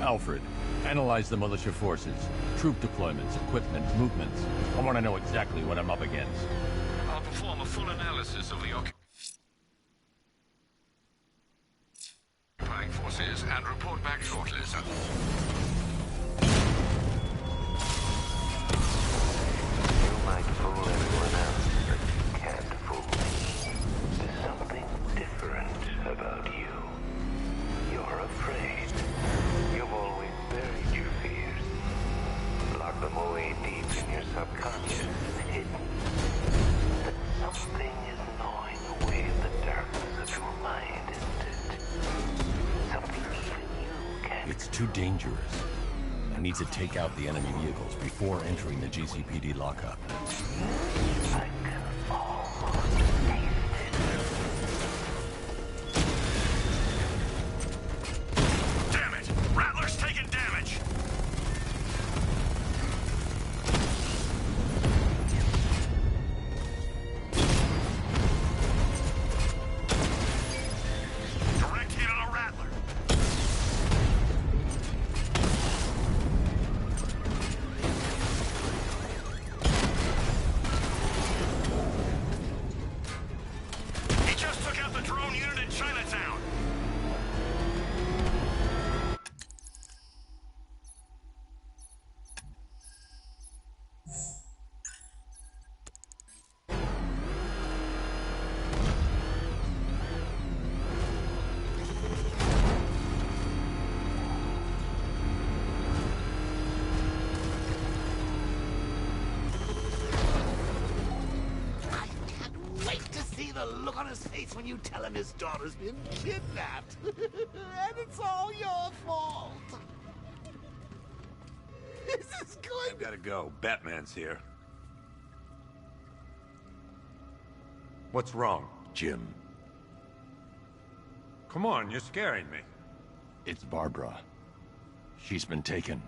Alfred, analyze the militia forces, troop deployments, equipment, movements. I want to know exactly what I'm up against. I'll perform a full analysis of the occupying forces and report back shortly, sir. You might fool everyone else, but you can't fool me. There's something different about you. You're afraid. You've always buried your fears. Locked them away deep in your subconscious, hidden. But something is gnawing away at the darkness of your mind, isn't it? Something even you can't... It's too dangerous. I need to take out the enemy vehicles before entering the GCPD lockup. I can almost taste it. Damn it! Rattler's taking damage! Direct hit on a Rattler! He just took out the drone unit in Chinatown! I can't wait to see the look on his face when you tell him his daughter's been kidnapped. And it's all your fault. This is good. Gotta go. Batman's here. What's wrong? Jim, Come on, you're scaring me. it's Barbara. She's been taken.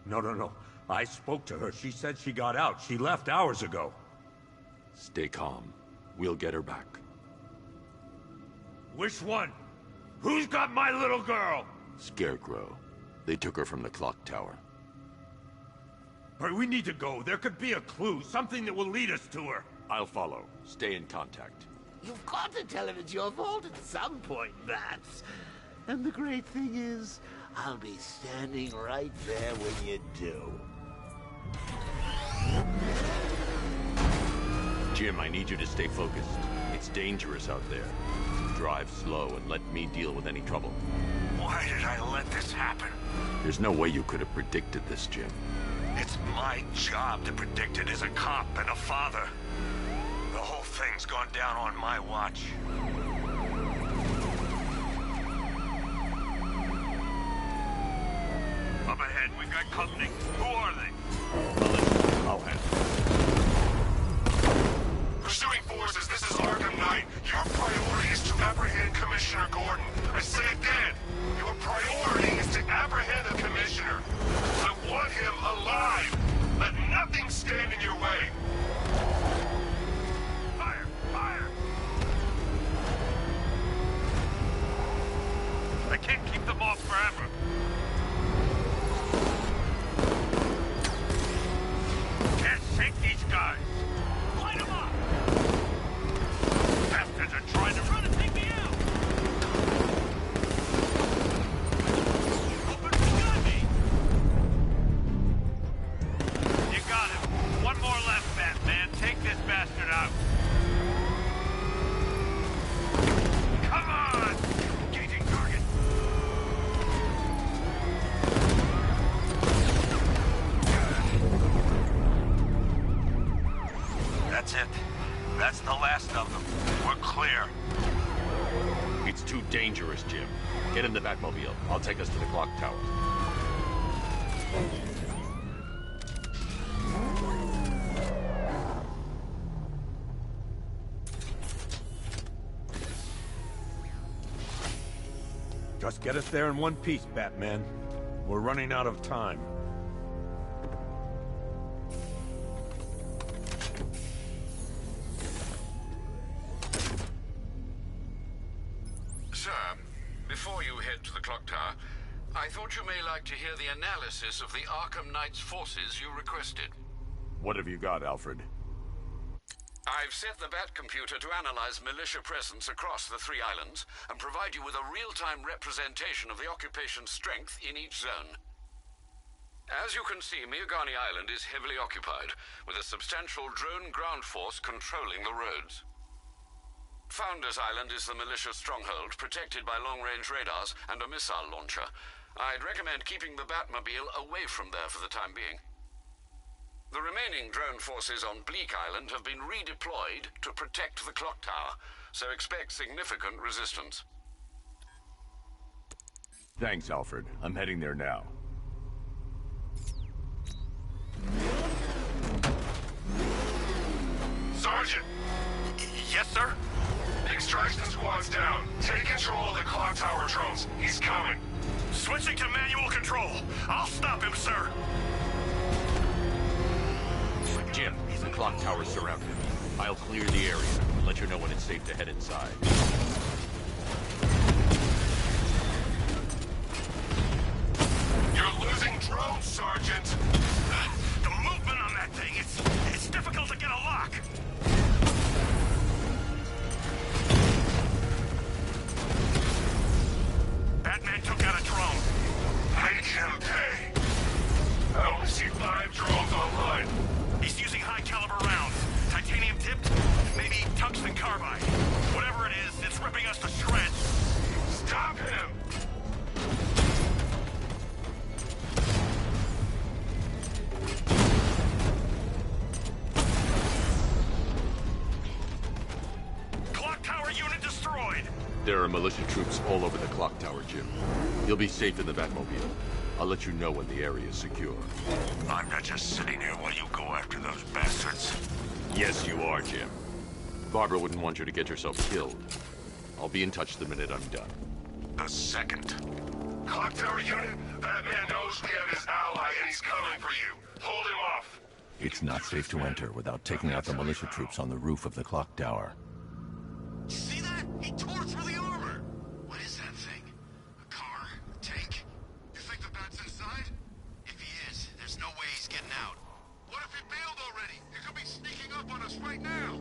No. I spoke to her. She said she got out. She left hours ago. Stay calm. We'll get her back. Which one? Who's got my little girl? Scarecrow. They took her from the clock tower. Hurry, we need to go. There could be a clue, something that will lead us to her. I'll follow. Stay in contact. You've got to tell him it's your fault at some point, Bats. And the great thing is, I'll be standing right there when you do. Jim, I need you to stay focused. It's dangerous out there. Drive slow and let me deal with any trouble. Why did I let this happen? There's no way you could have predicted this, Jim. It's my job to predict it as a cop and a father. The whole thing's gone down on my watch. Up ahead, we've got company. Who are they? I'll handle Pursuing forces, this is Arkham Knight. Your priority is to apprehend Commissioner Gordon. I say again, your priority is to apprehend the Commissioner. I want him alive. Let nothing stand in your way. Fire! Fire! I can't keep them off forever. Can't shake these guys. Light them up! Bastards are trying to run and take me out! Open behind me! You got him. One more left, Batman. Take this bastard out. Come on! Engaging target. That's it. That's the last of them. We're clear. It's too dangerous, Jim. Get in the Batmobile. I'll take us to the clock tower. Just get us there in one piece, Batman. We're running out of time. Sir, before you head to the clock tower, I I thought you may like to hear the analysis of the Arkham Knight's forces you requested. What have you got, Alfred? I've set the Bat computer to analyze militia presence across the 3 islands and provide you with a real-time representation of the occupation's strength in each zone. As you can see, Miagani Island is heavily occupied, with a substantial drone ground force controlling the roads. Founders Island is the militia stronghold, protected by long-range radars and a missile launcher. I'd recommend keeping the Batmobile away from there for the time being. The remaining drone forces on Bleak Island have been redeployed to protect the clock tower, so expect significant resistance. Thanks, Alfred. I'm heading there now. Sergeant! Yes, sir? Extraction squad's down. Take control of the clock tower drones. He's coming. Switching to manual control. I'll stop him, sir. Jim, the clock tower's surrounded. I'll clear the area and let you know when it's safe to head inside. You're losing drones, Sergeant. The movement on that thing, it's difficult to get a lock. Batman took out a drone. Make him pay. I only see 5 drones online. He's using high-caliber rounds. Titanium tipped? Maybe tungsten carbide. Whatever it is, it's ripping us to shreds. Stop him! Clock tower unit destroyed. There are militia troops all over the clock tower, Jim. You'll be safe in the Batmobile. I'll let you know when the area is secure. I'm not just sitting here while you go after those bastards. Yes, you are, Jim. Barbara wouldn't want you to get yourself killed. I'll be in touch the minute I'm done. The second. Clock tower unit, Batman knows we have his ally and he's coming for you. Hold him off. It's not safe to enter without taking out the militia troops on the roof of the clock tower. See that? He tore through the armor! What is that thing? A car? A tank? You think the Bat's inside? If he is, there's no way he's getting out. What if he bailed already? He could be sneaking up on us right now!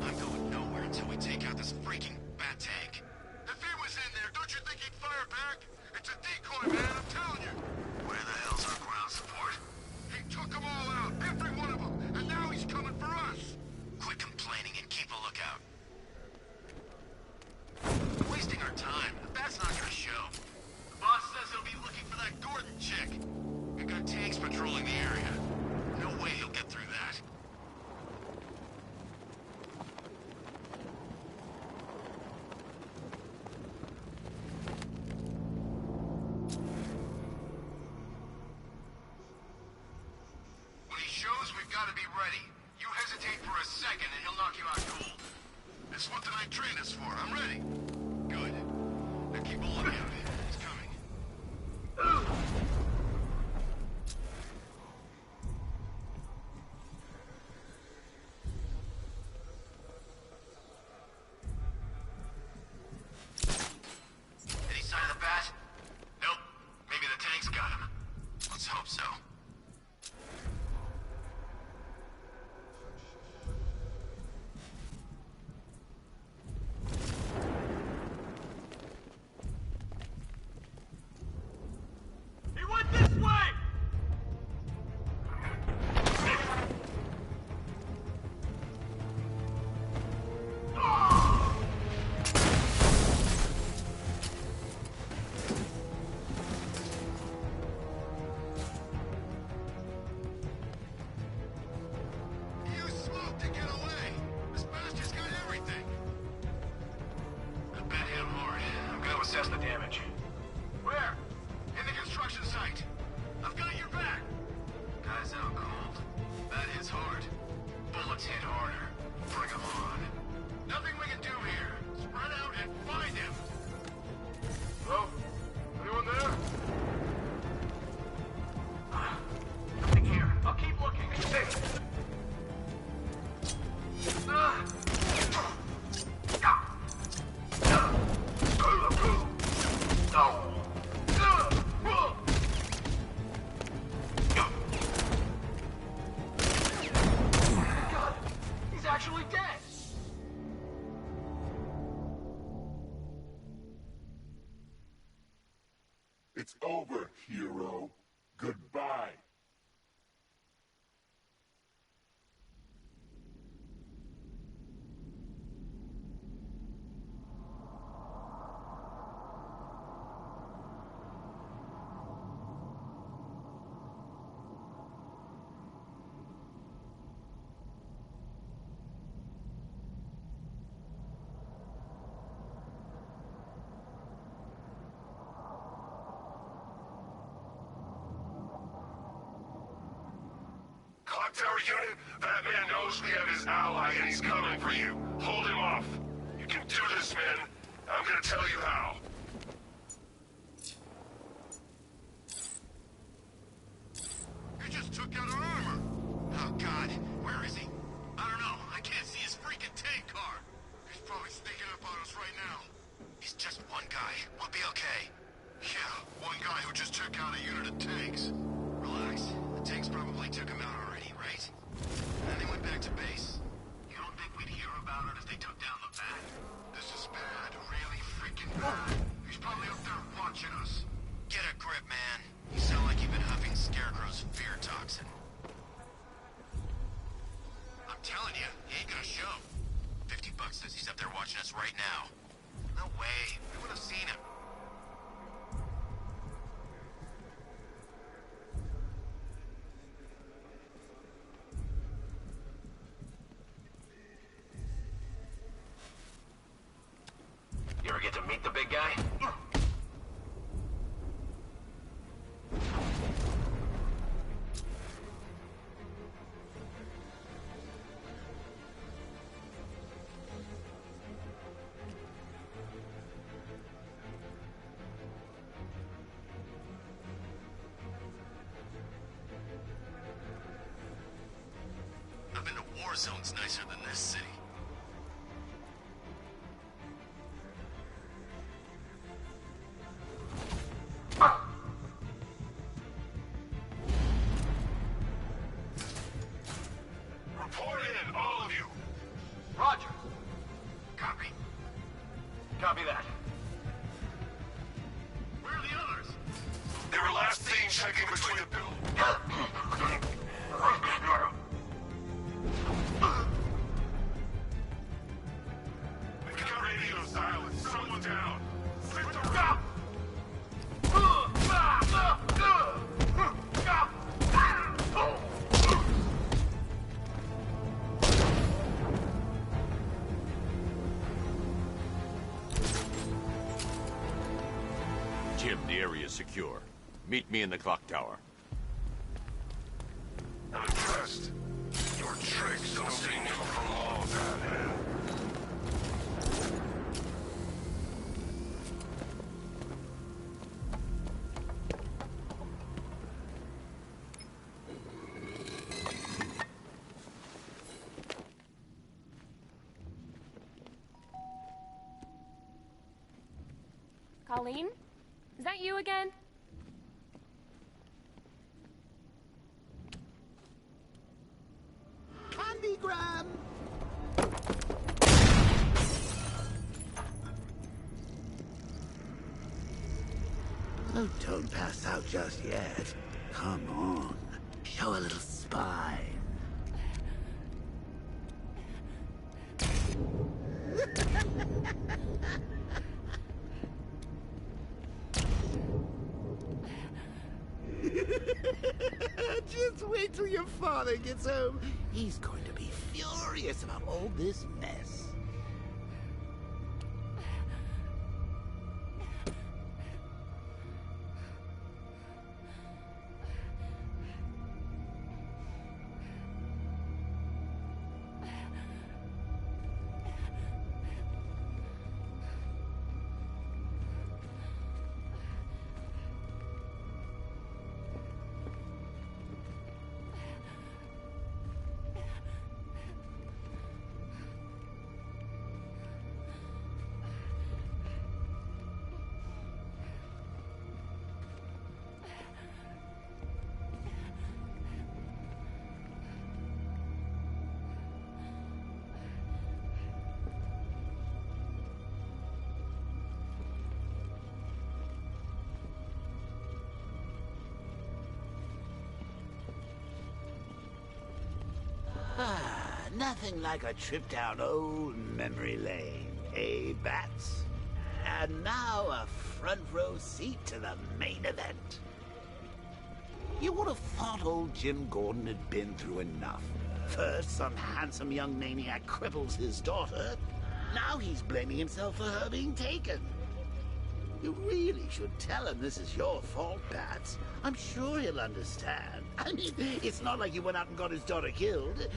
I'm going nowhere until we take out this freaking Bat tank. If he was in there, don't you think he'd fire back? It's a decoy, man, I'm telling you! Where the hell's our ground support? He took them all out, every one of them, and now he's coming for us! Quit complaining and keep a lookout. Wasting our time. The Bat's not gonna show. The boss says he'll be looking for that Gordon chick. We've got tanks patrolling the area. No way he'll get through that. When he shows, we've got to be ready. You hesitate for a second and he'll knock you out cold. It's what the night train is for. I'm ready. Good. Now keep a lookout. He's coming. Any sign of the Bat? Nope. Maybe the tank's got him. Let's hope so. He went this way! Use smoke to get away! This bastard's got everything! I bet him hard. I'm gonna assess the damage. Where? In the construction site. I've got your back. Guy's out cold. That hits hard. Bullets hit harder. Bring 'em on. Nothing we can do here. Spread out and find him. Hello? Anyone there? Nothing here. I'll keep looking. Hey. It's over, hero. Goodbye. Clock Tower unit, that man knows we have his ally and he's coming for you. Hold him off. You can do this, man. I'm gonna tell you how. He just took out our armor. Oh, God. Where is he? I don't know. I can't see his freaking tank car. He's probably sneaking up on us right now. He's just one guy. We'll be okay. Yeah, one guy who just took out a unit of tanks. Relax. The tanks probably took him out already, right? And then they went back to base. You don't think we'd hear about it if they took down the bat? This is bad. Really freaking bad. He's probably up there watching us. Get a grip, man. You sound like you've been huffing Scarecrow's fear toxin. I'm telling you, he ain't gonna show. $50 says he's up there watching us right now. No way. We would have seen him. You ever get to meet the big guy? I've been to war zones nicer than this city. Report in, all of you. Roger. Copy. Copy that. Where are the others? They were last seen checking between the buildings. We've got radio silence. Someone down. Flip the route. Jim, the area is secure. Meet me in the clock tower. I'm impressed. Your tricks don't seem to from all that, man. Colleen? Is that you again? Candygram! Oh, don't pass out just yet. Come on. Show a little spine. Just wait till your father gets home. He's going to be furious about all this mess. Nothing like a trip down old memory lane, eh, Bats? And now a front row seat to the main event. You would have thought old Jim Gordon had been through enough. First, some handsome young maniac cripples his daughter. Now he's blaming himself for her being taken. You really should tell him this is your fault, Bats. I'm sure he'll understand. I mean, it's not like you went out and got his daughter killed.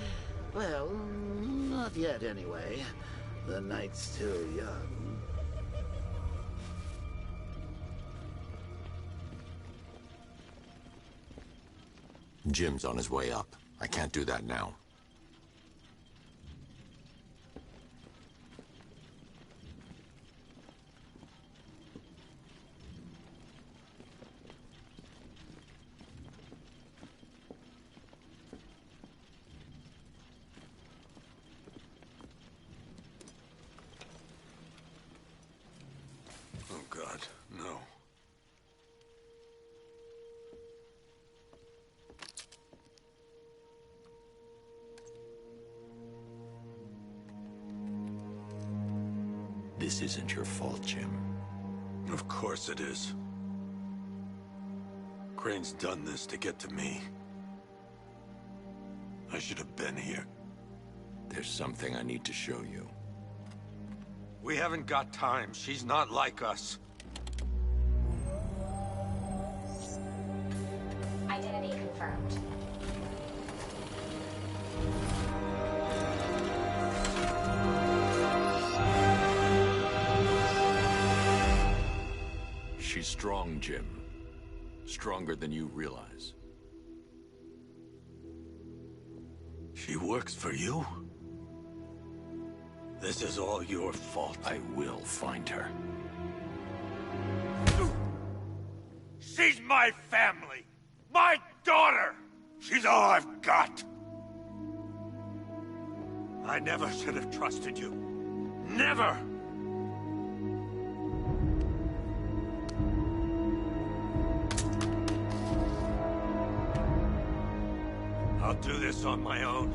Well, not yet anyway. The night's still young. Jim's on his way up. I can't do that now. Oh, God, no. This isn't your fault, Jim. Of course it is. Crane's done this to get to me. I should have been here. There's something I need to show you. We haven't got time. She's not like us. Identity confirmed. She's strong, Jim. Stronger than you realize. She works for you? This is all your fault. I will find her. She's my family! My daughter! She's all I've got! I never should have trusted you. Never! I'll do this on my own.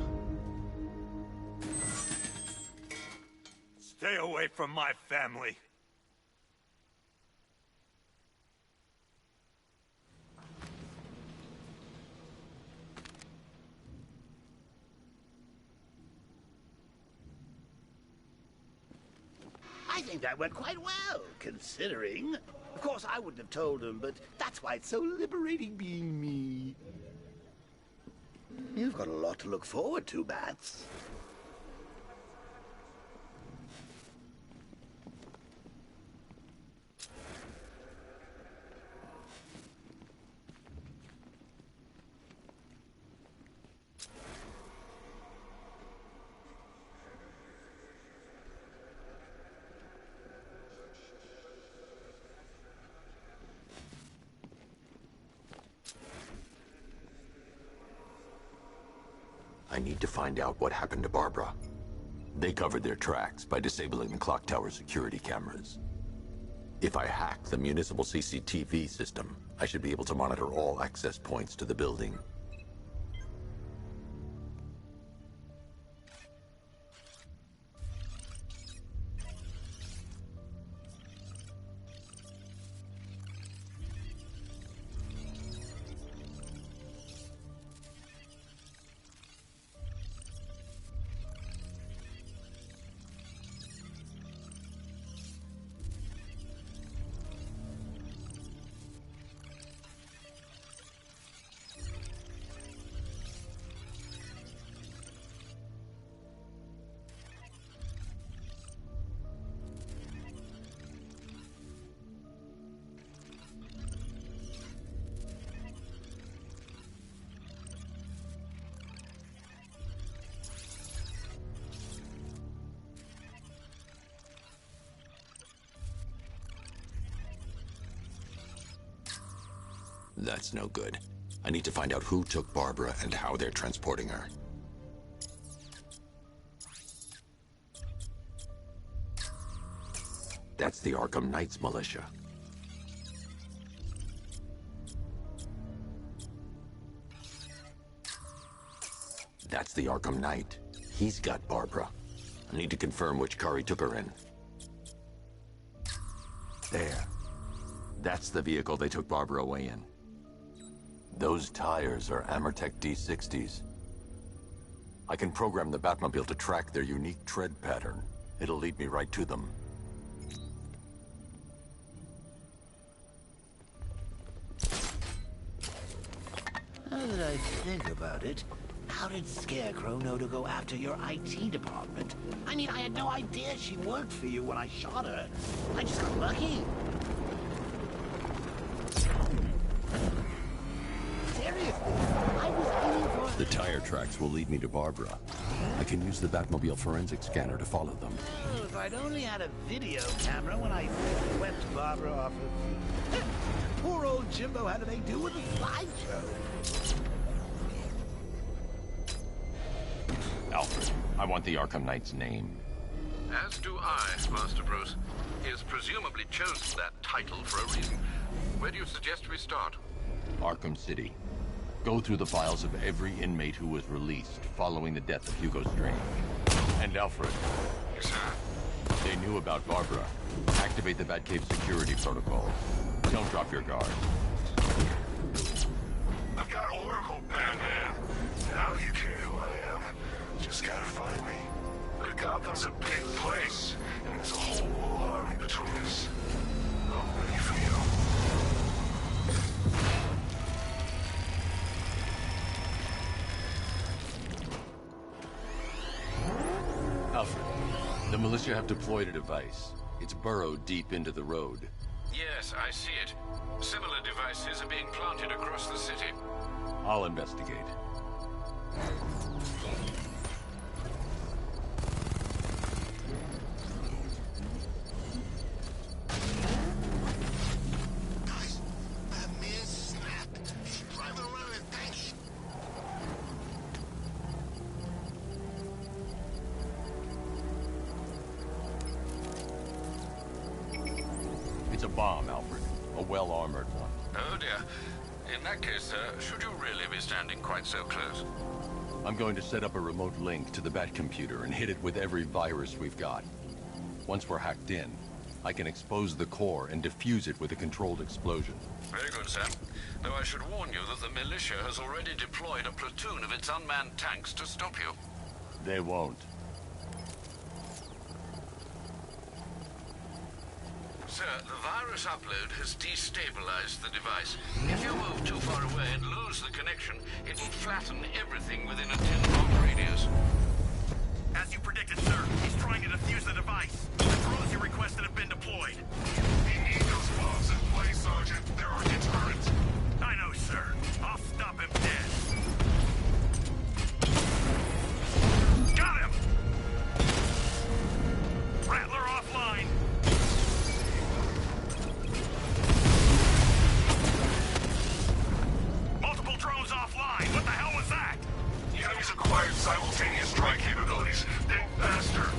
Stay away from my family. I think that went quite well, considering. Of course, I wouldn't have told him, but that's why it's so liberating being me. You've got a lot to look forward to, Bats. I need to find out what happened to Barbara. They covered their tracks by disabling the clock tower security cameras. If I hack the municipal CCTV system, I should be able to monitor all access points to the building. That's no good. I need to find out who took Barbara and how they're transporting her. That's the Arkham Knights militia. That's the Arkham Knight. He's got Barbara. I need to confirm which car he took her in. There. That's the vehicle they took Barbara away in. Those tires are Amertech D60s. I can program the Batmobile to track their unique tread pattern. It'll lead me right to them. Now that I think about it, how did Scarecrow know to go after your IT department? I mean, I had no idea she worked for you when I shot her. I just got lucky. Seriously, I was aiming for... The tire tracks will lead me to Barbara. I can use the Batmobile forensic scanner to follow them. Oh, if I'd only had a video camera when I swept Barbara off of... Poor old Jimbo had to make do with a slideshow. Alfred, I want the Arkham Knight's name. As do I, Master Bruce. He has presumably chosen that title for a reason. Where do you suggest we start? Arkham City. Go through the files of every inmate who was released following the death of Hugo Strange. And Alfred. Yes, sir. They knew about Barbara. Activate the Batcave security protocol. Don't drop your guard. I've got Oracle, Batman. Now you care who I am. Just gotta find me. But Gotham's a big place, and there's a whole army between us. I'm ready for you. Alfred, the militia have deployed a device. It's burrowed deep into the road. Yes, I see it. Similar devices are being planted across the city. I'll investigate. Guys, that man snapped. He's driving around in a tank. It's a bomb, Alfred. A well-armored one. Oh dear. In that case, should you really be standing quite so close? I'm going to set up a remote link to the Batcomputer and hit it with every virus we've got. Once we're hacked in, I can expose the core and defuse it with a controlled explosion. Very good, sir. Though I should warn you that the militia has already deployed a platoon of its unmanned tanks to stop you. They won't. Sir, the virus upload has destabilized the device. If you move too far away and lose the connection, it will flatten everything within a 10-block radius. As you predicted, sir, he's trying to defuse the device. The drones you requested have been deployed. We need those bombs in place, Sergeant. They're our deterrent. I know, sir. I'll stop him dead. Got him! Rattler offline. Multiple drones offline. What the hell was that? The enemy's acquired simultaneous strike capabilities. Think faster.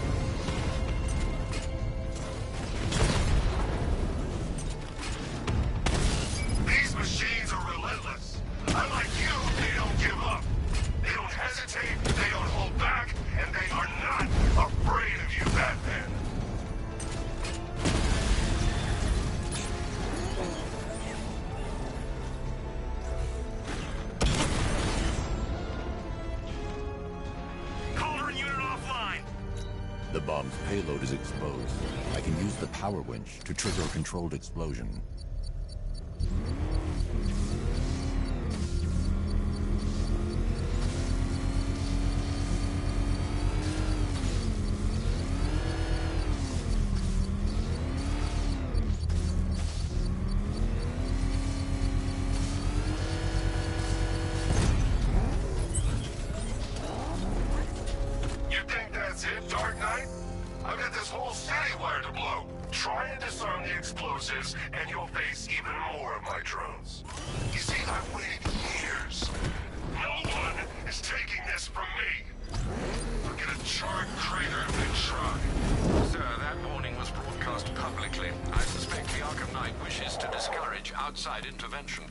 These machines are relentless. Unlike you, they don't give up. They don't hesitate, they don't hold back, and they are not afraid of you, Batman. Cauldron unit offline. The bomb's payload is exposed. I can use the power winch to trigger a controlled explosion. You think that's it, Dark Knight? I've got this whole city wired to blow. Try and disarm the explosives, and you'll face even more of my drones. You see, I've waited years. No one is taking this from me. I'll get a charred crater if they try. Sir, that warning was broadcast publicly. I suspect the Arkham Knight wishes to discourage outside intervention.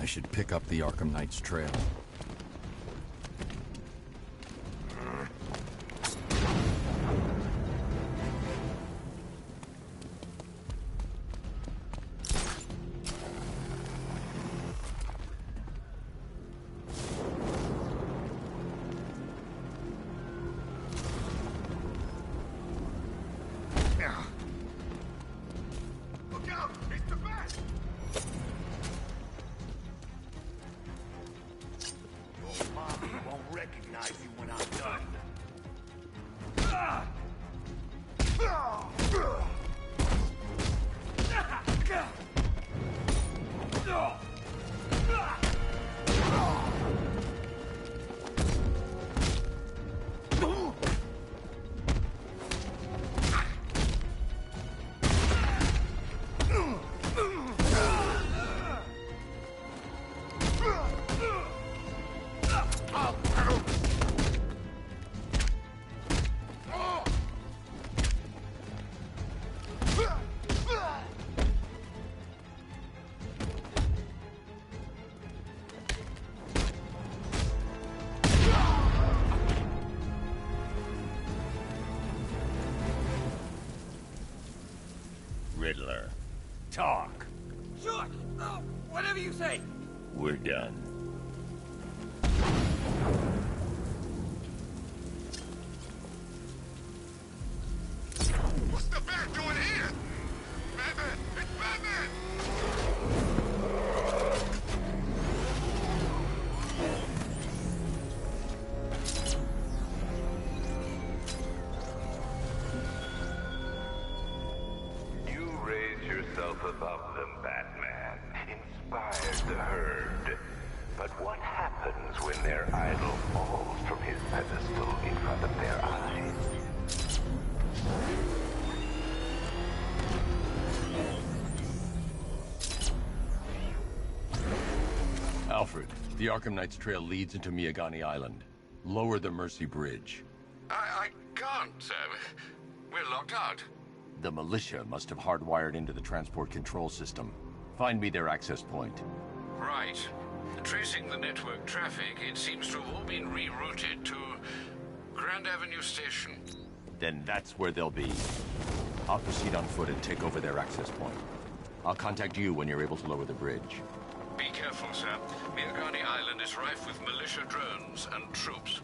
I should pick up the Arkham Knight's trail. not done. Riddler. Talk. Sure. Whatever you say. We're done. What's the Bat doing here? Batman! It's Batman! You raise yourself above them, Batman. Inspired the herd. But what happens when their idol falls from his pedestal in front of their eyes? Alfred, the Arkham Knight's trail leads into Miagani Island. Lower the Mercy Bridge. I can't, sir. We're locked out. The militia must have hardwired into the transport control system. Find me their access point. Right. Tracing the network traffic, it seems to have all been rerouted to Grand Avenue Station. Then that's where they'll be. I'll proceed on foot and take over their access point. I'll contact you when you're able to lower the bridge. Be careful, sir. Miagani Island is rife with militia drones and troops.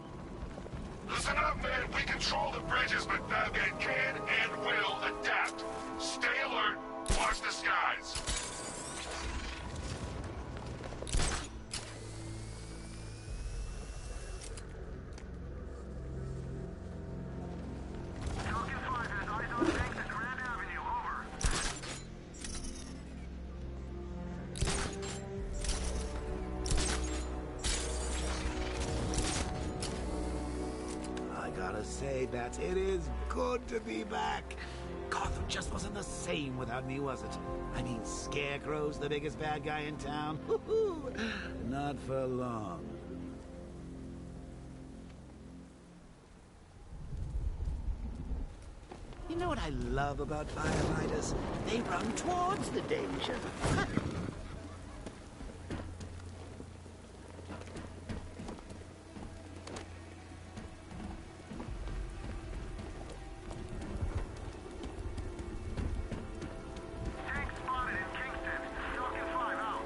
Listen up, man. We control the bridges, but Batman can and will adapt. Stay alert. Watch the skies. Falcon 5 has eyes on tanks at Grand Avenue. Over. I gotta say, Bats, it is good to be back. Gotham just wasn't the same without me, was it? I mean, Scarecrow's the biggest bad guy in town. Not for long. You know what I love about firefighters? They run towards the danger. Tank spotted in Kingston. Falcon 5 out.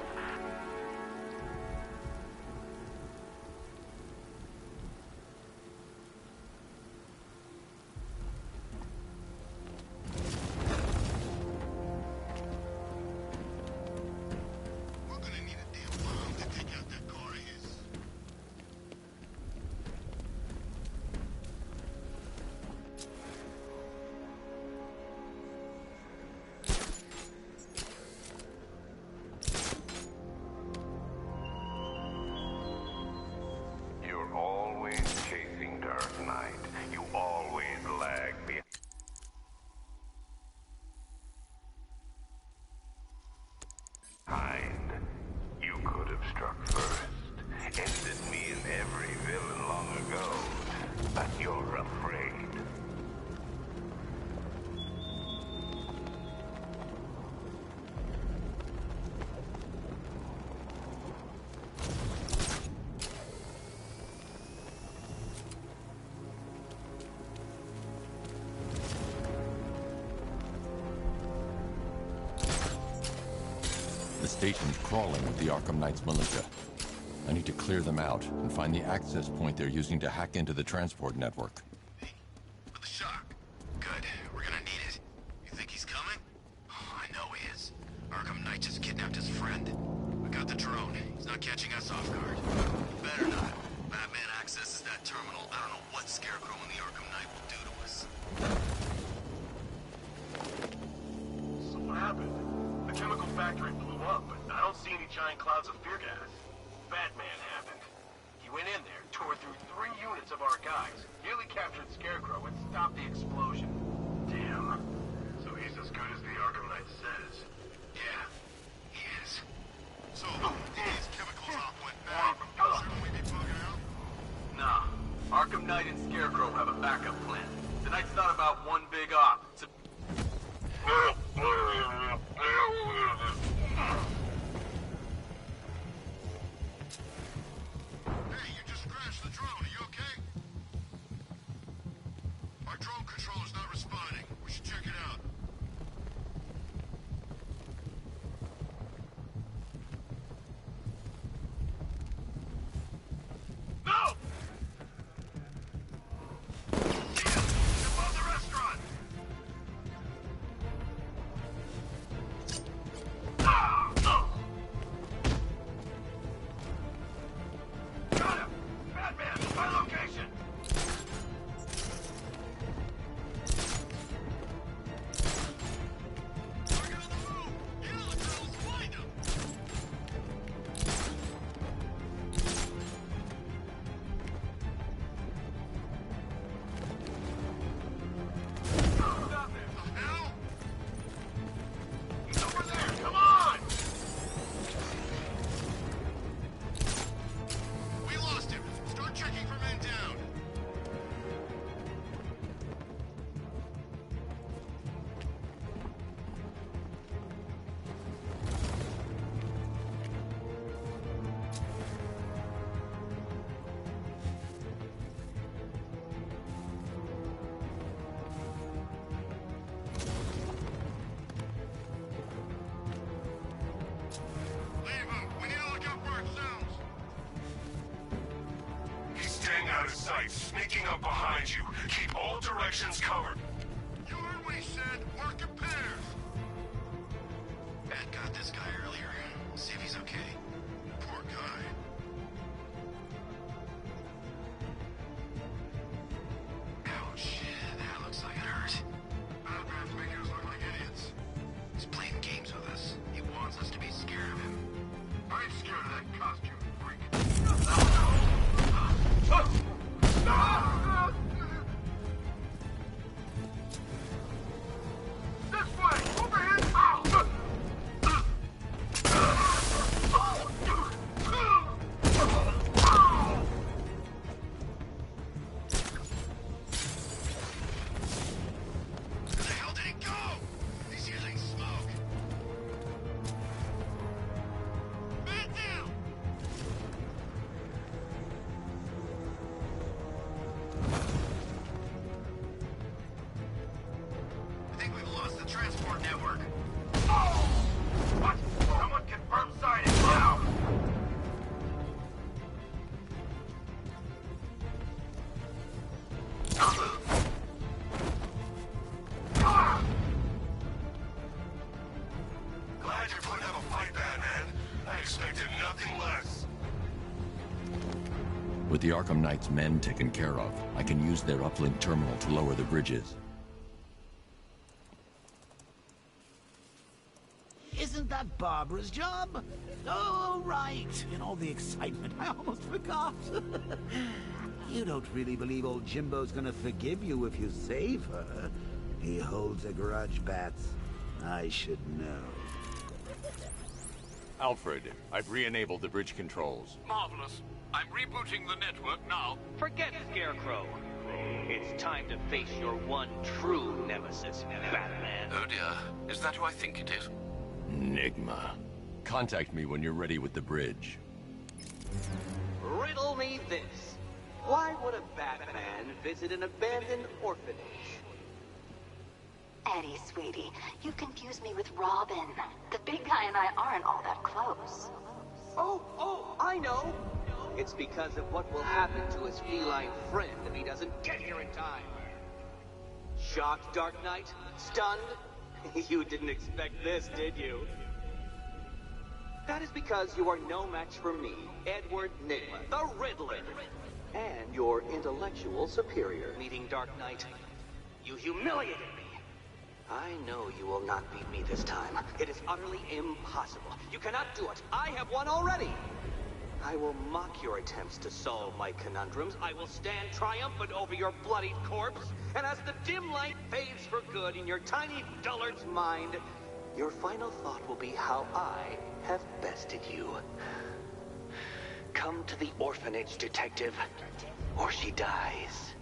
We're gonna need a damn bomb to take out that car of his. You're always chasing Dark Knight. You always lag behind. You could have struck first. Ended me and every villain long ago. But you're afraid. The station's crawling with the Arkham Knight's militia. I need to clear them out and find the access point they're using to hack into the transport network. For the shock. Good. We're gonna need it. You think he's coming? Oh, I know he is. Arkham Knight just kidnapped his friend. We got the drone. He's not catching us off guard. Better not. Batman accesses that terminal. I don't don't know what Scarecrow and the Arkham Knight will do to us. So what happened? The chemical factory blew up, but I don't see any giant clouds of fear gas. Batman happened. He went in there, tore through 3 units of our guys, nearly captured Scarecrow, and stopped the explosion. Damn. So he's as good as the Arkham Knight says. Yeah, he is. So, these chemicals op went bad. Shouldn't we be bugging out? Nah. Arkham Knight and Scarecrow have a backup plan. Tonight's not about one big op. It's a... Hey, you just crashed the drone. Are you okay? Our drone controller's not responding. We should check it out. No! Above the restaurant! Got him! Batman, my location! Target on the move! Get on the girls, find him! Stop it! The hell? He's over there! Come on! We lost him. Start checking for men down. Leave him. We need to look out for ourselves. He's staying out of sight, sneaking up behind you. Keep all directions covered. You heard what he said. Work in pairs. Bat got this guy earlier. See if he's okay. Poor guy. Ouch. That looks like it hurt. Batman's making us look like idiots. He's playing games with us. He wants us to be scared of him. I ain't scared of that costume freak. This way! Over here! Ow! Where the hell did he go? He's using smoke. Man down! I think we've lost the transport network. What? Someone confirm sighting now! Glad you're putting up a fight, Batman. I expected nothing less. With the Arkham Knight's men taken care of, I can use their uplink terminal to lower the bridges. Isn't that Barbara's job? Oh, right. In all the excitement, I almost forgot. You don't really believe old Jimbo's gonna forgive you if you save her. He holds a grudge, Bats. I should know. Alfred, I've re-enabled the bridge controls. Marvelous. I'm rebooting the network now. Forget Scarecrow. It's time to face your one true nemesis, Batman. Oh dear. Is that who I think it is? Enigma. Contact me when you're ready with the bridge. Riddle me this. Why would a Batman visit an abandoned orphanage? Eddie, sweetie, you confuse me with Robin. The big guy and I aren't all that close. Oh, I know. It's because of what will happen to his feline friend if he doesn't get here in time. Shocked, Dark Knight? Stunned? You didn't expect this, did you? That is because you are no match for me, Edward Nigma, the Riddler. and your intellectual superior. Meeting Dark Knight, you humiliated me. I know you will not beat me this time. It is utterly impossible. You cannot do it. I have won already. I will mock your attempts to solve my conundrums. I will stand triumphant over your bloodied corpse. And as the dim light fades for good in your tiny dullard's mind, your final thought will be how I have bested you. Come to the orphanage, detective, or she dies.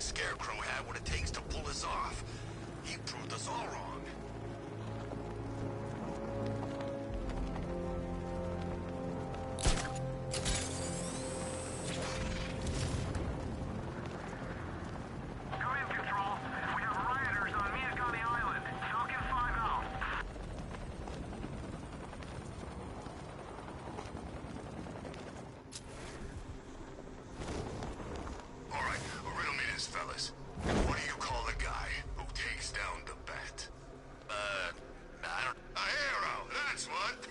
Scarecrow had what it takes to pull this off. He proved us all wrong. Come in, Control. We have rioters on Miyakami Island. Falcon 5 out. All right, riddle me this, fellas. What do you call the guy who takes down the bat? I don't... A hero, that's what!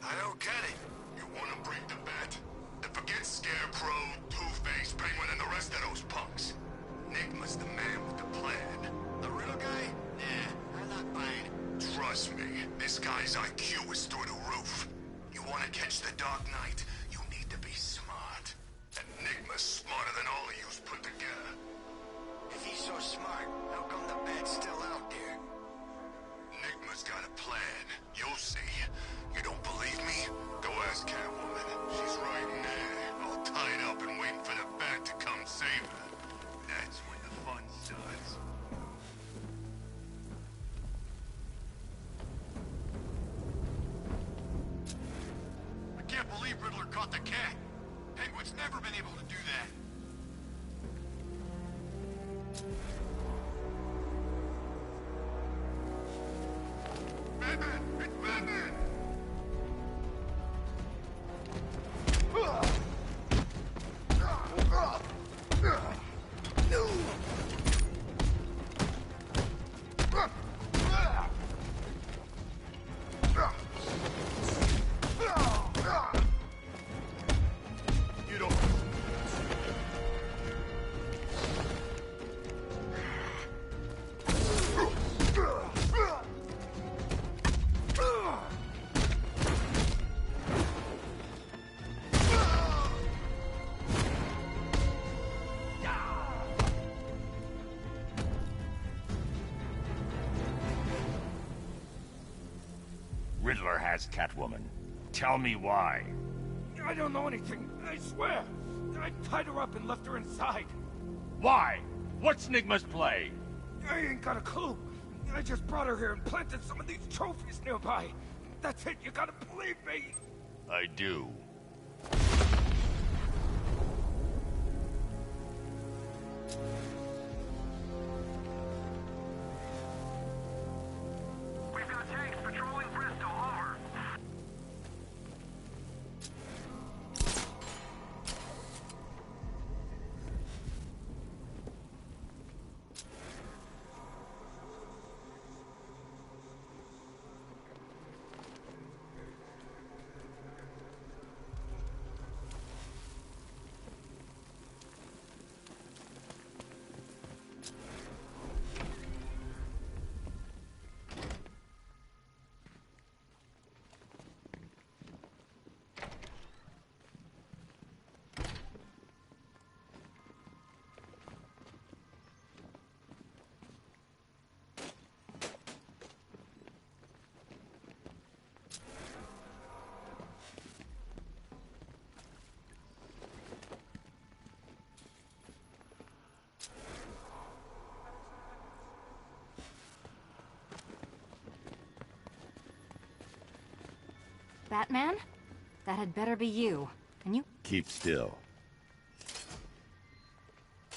I don't get it. You want to break the bat? Then forget Scarecrow, Two-Face, Penguin, and the rest of those punks. Enigma's the man with the plan. The real guy? Nah, I'm not buying it. Trust me, this guy's IQ is through the roof. You want to catch the Dark Knight, you need to be smart. Enigma's smarter than all of yous put together. If he's so smart, how come the bat's still out there? Enigma's got a plan. You'll see. You don't believe me? Go ask Catwoman. She's right in there, all tied up and waiting for the bat to come save her. That's when the fun starts. I can't believe Riddler caught the cat. Penguin's never been able to do that. Batman! It's Batman! You don't... Riddler has Catwoman. Tell me why. I don't know anything, I swear. I tied her up and left her inside. Why? What's Nigma's play? I ain't got a clue. I just brought her here and planted some of these trophies nearby. That's it, you gotta believe me. I do. We've got tanks patrolling Bristol, over. Batman? That had better be you. And you... Keep still.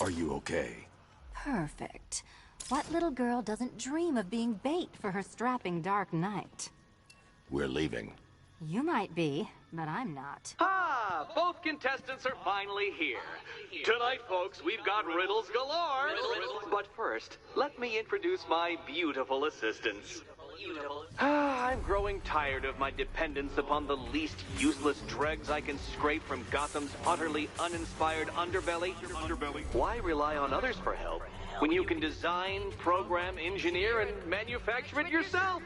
Are you okay? Perfect. What little girl doesn't dream of being bait for her strapping Dark Knight? We're leaving. You might be, but I'm not. Ah, both contestants are finally here. Tonight, folks, we've got riddles galore. But first, let me introduce my beautiful assistants. I'm growing tired of my dependence upon the least useless dregs I can scrape from Gotham's utterly uninspired underbelly. Why rely on others for help when you can design, program, engineer, and manufacture it yourself?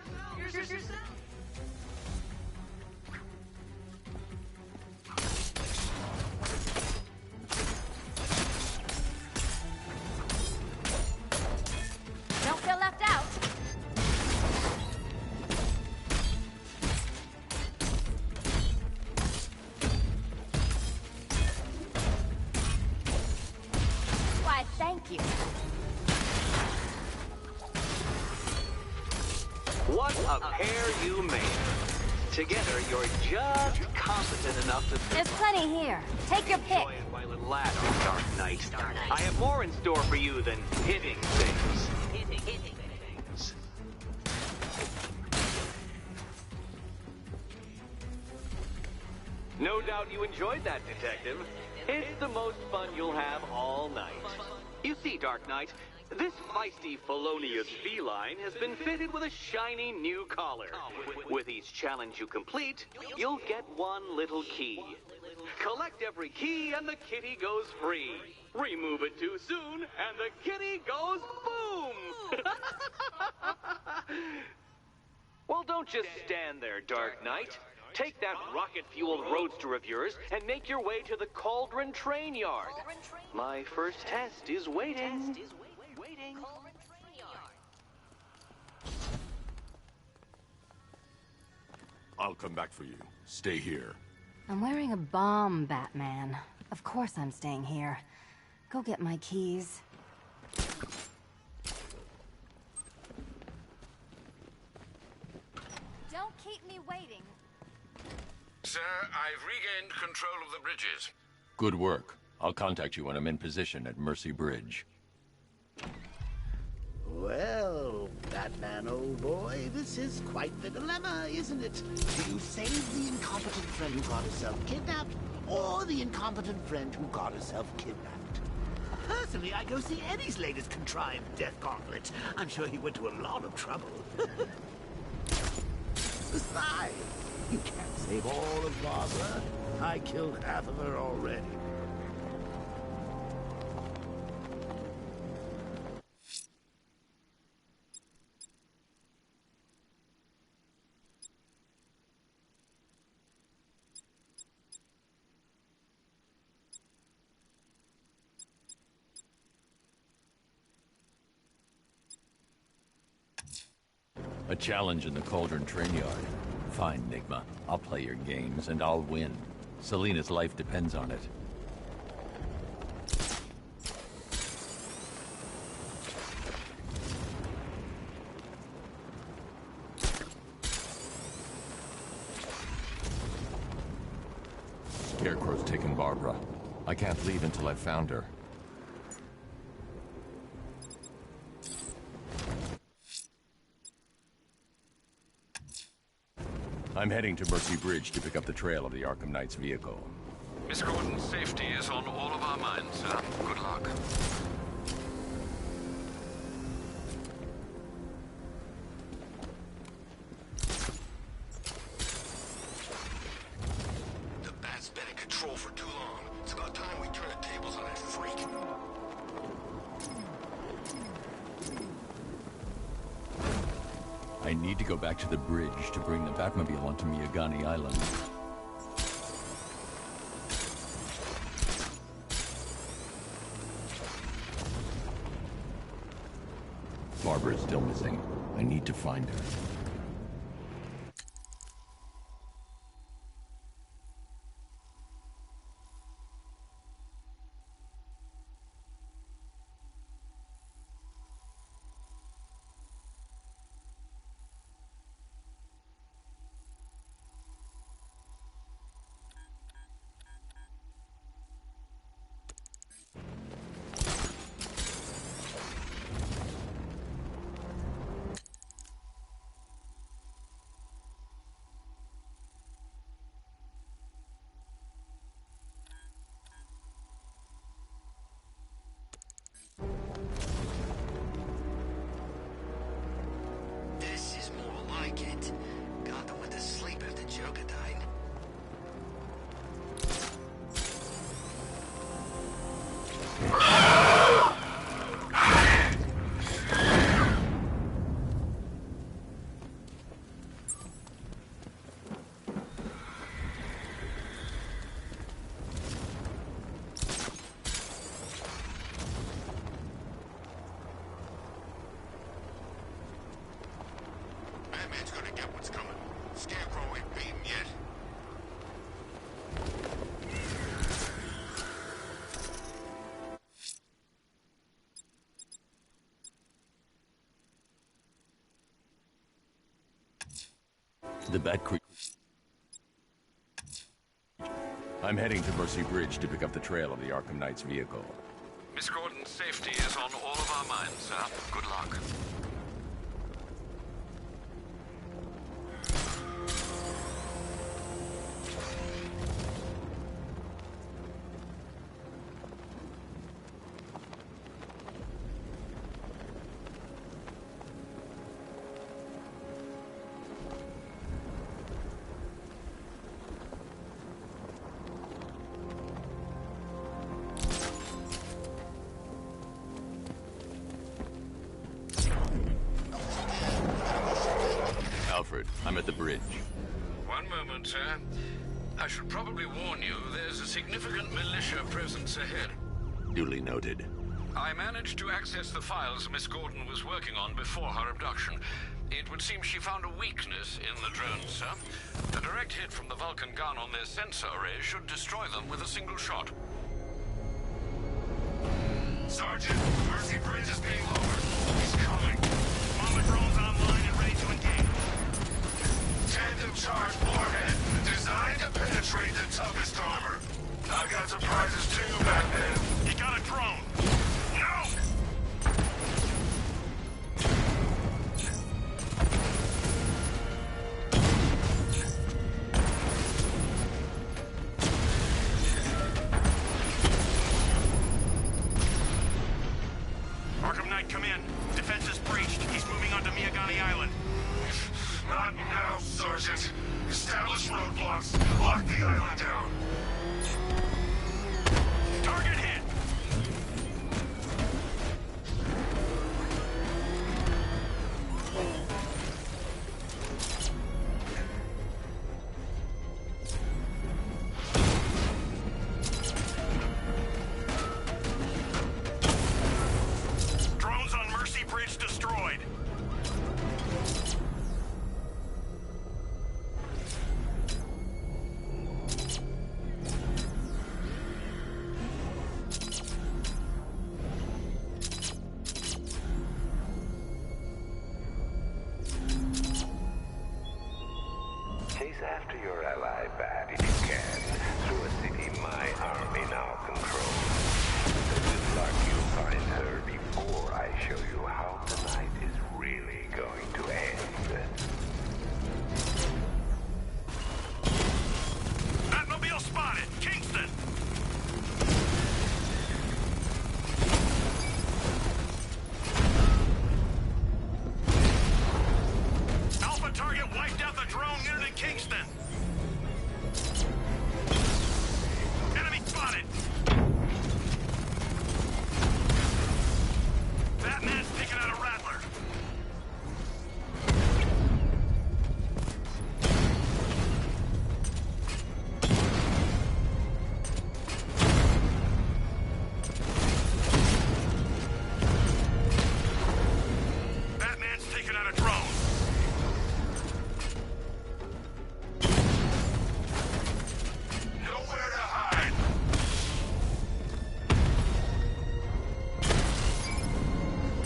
Don't feel left out. Why, thank you. What a pair you made. Together, you're just competent enough to... There's plenty here. Take your pick. Enjoy it while it lasts, Dark Knight. I have more in store for you than hitting things. No doubt you enjoyed that, Detective. It's the most fun you'll have all night. You see, Dark Knight, this feisty, felonious feline has been fitted with a shiny new collar. With each challenge you complete, you'll get one little key. Collect every key and the kitty goes free. Remove it too soon and the kitty goes boom! Well, don't just stand there, Dark Knight. Take that rocket-fueled roadster of yours and make your way to the Cauldron Train Yard. My first test is waiting. I'll come back for you. Stay here. I'm wearing a bomb, Batman. Of course I'm staying here. Go get my keys. Don't keep me waiting. Sir, I've regained control of the bridges. Good work. I'll contact you when I'm in position at Mercy Bridge. Well, Batman, old boy, this is quite the dilemma, isn't it? Do you save the incompetent friend who got herself kidnapped, or the incompetent friend who got herself kidnapped? Personally, I go see Eddie's latest contrived death gauntlet. I'm sure he went to a lot of trouble. Besides, you can't save all of Barbara. I killed half of her already. A challenge in the Cauldron Train Yard. Fine, Nigma. I'll play your games, and I'll win. Selina's life depends on it. Scarecrow's taken Barbara. I can't leave until I've found her. I'm heading to Mercy Bridge to pick up the trail of the Arkham Knight's vehicle. Miss Gordon's safety is on all of our minds, sir. Good luck. The Bat's been in control for too long. It's about time we turn the tables on that freak. I need to go back to the bridge to bring the Batmobile onto Miyagani Island. Barbara is still missing. I need to find her. The Bat Creek. I'm heading to Mercy Bridge to pick up the trail of the Arkham Knight's vehicle. Miss Gordon's safety is on all of our minds, sir. Good luck. Alfred, I'm at the bridge. One moment, sir. I should probably warn you, there's a significant militia presence ahead. Duly noted. I managed to access the files Miss Gordon was working on before her abduction. It would seem she found a weakness in the drones, sir. A direct hit from the Vulcan gun on their sensor array should destroy them with a single shot. Sergeant, Mercy Bridge is being lowered. He's coming. Mama drone's online and ready to engage. Tandem charge warhead, designed to penetrate the toughest armor. I've got surprises too, Batman. You got a drone. No! Arkham Knight, come in. Defense is breached. He's moving onto Miyagani Island. Not now, Sergeant. Establish roadblocks. Lock the island down. Target hit! Drones on Mercy Bridge destroyed. Chase after your ally, Bat, if you can, through a city my army now controls. Good luck you'll find her before I show you how the night is really going to end. Batmobile spotted! Kingston! Alpha target wiped out the drone unit in Kingston! Enemy spotted! Batman's picking out a Rattler! Batman's taking out a drone! Nowhere to hide.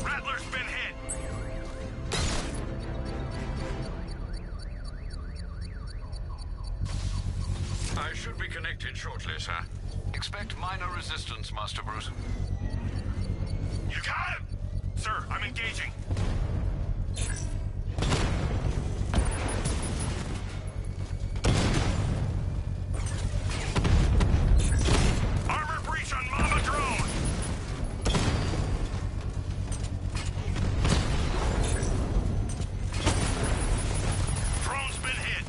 Rattler's been hit! I should be connected shortly, sir. Expect minor resistance, Master Bruce. You got him! Sir, I'm engaging. Armor breach on Mama drone! Drone's been hit.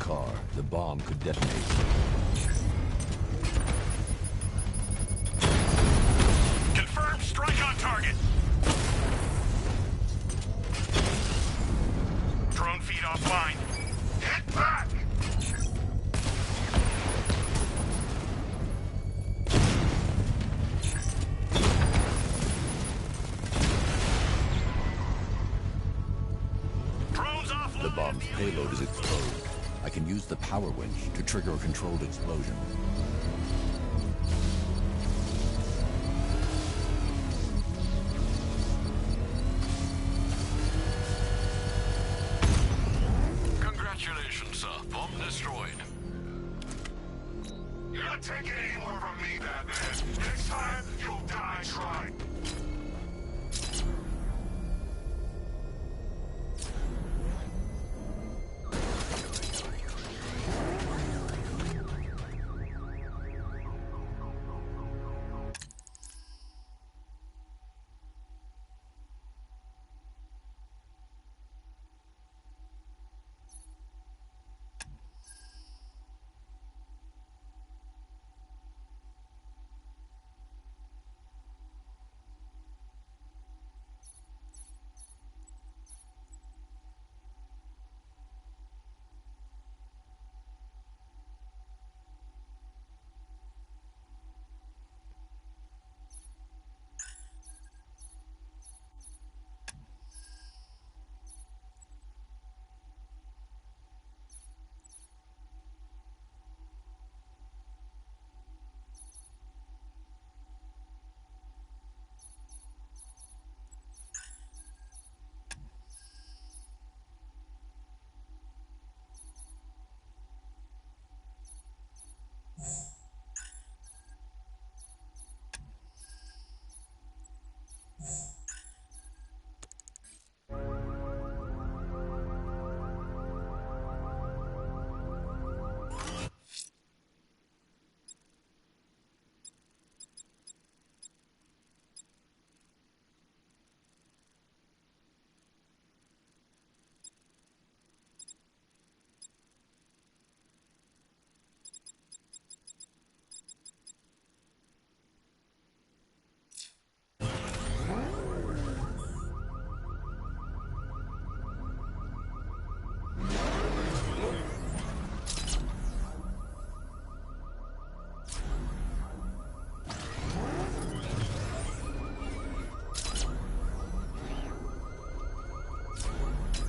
car, the bomb could detonate. Confirmed strike on target. Drone feed offline. Hit back! Drones offline. The bomb's payload is exposed. I can use the power winch to trigger a controlled explosion. Congratulations, sir. Bomb destroyed. You're not taking any more from me, Batman. Next time, you'll die trying.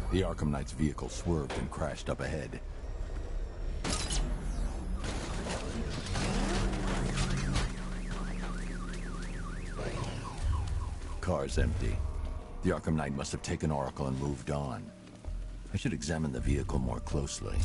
The Arkham Knight's vehicle swerved and crashed up ahead. Car's empty. The Arkham Knight must have taken Oracle and moved on. I should examine the vehicle more closely.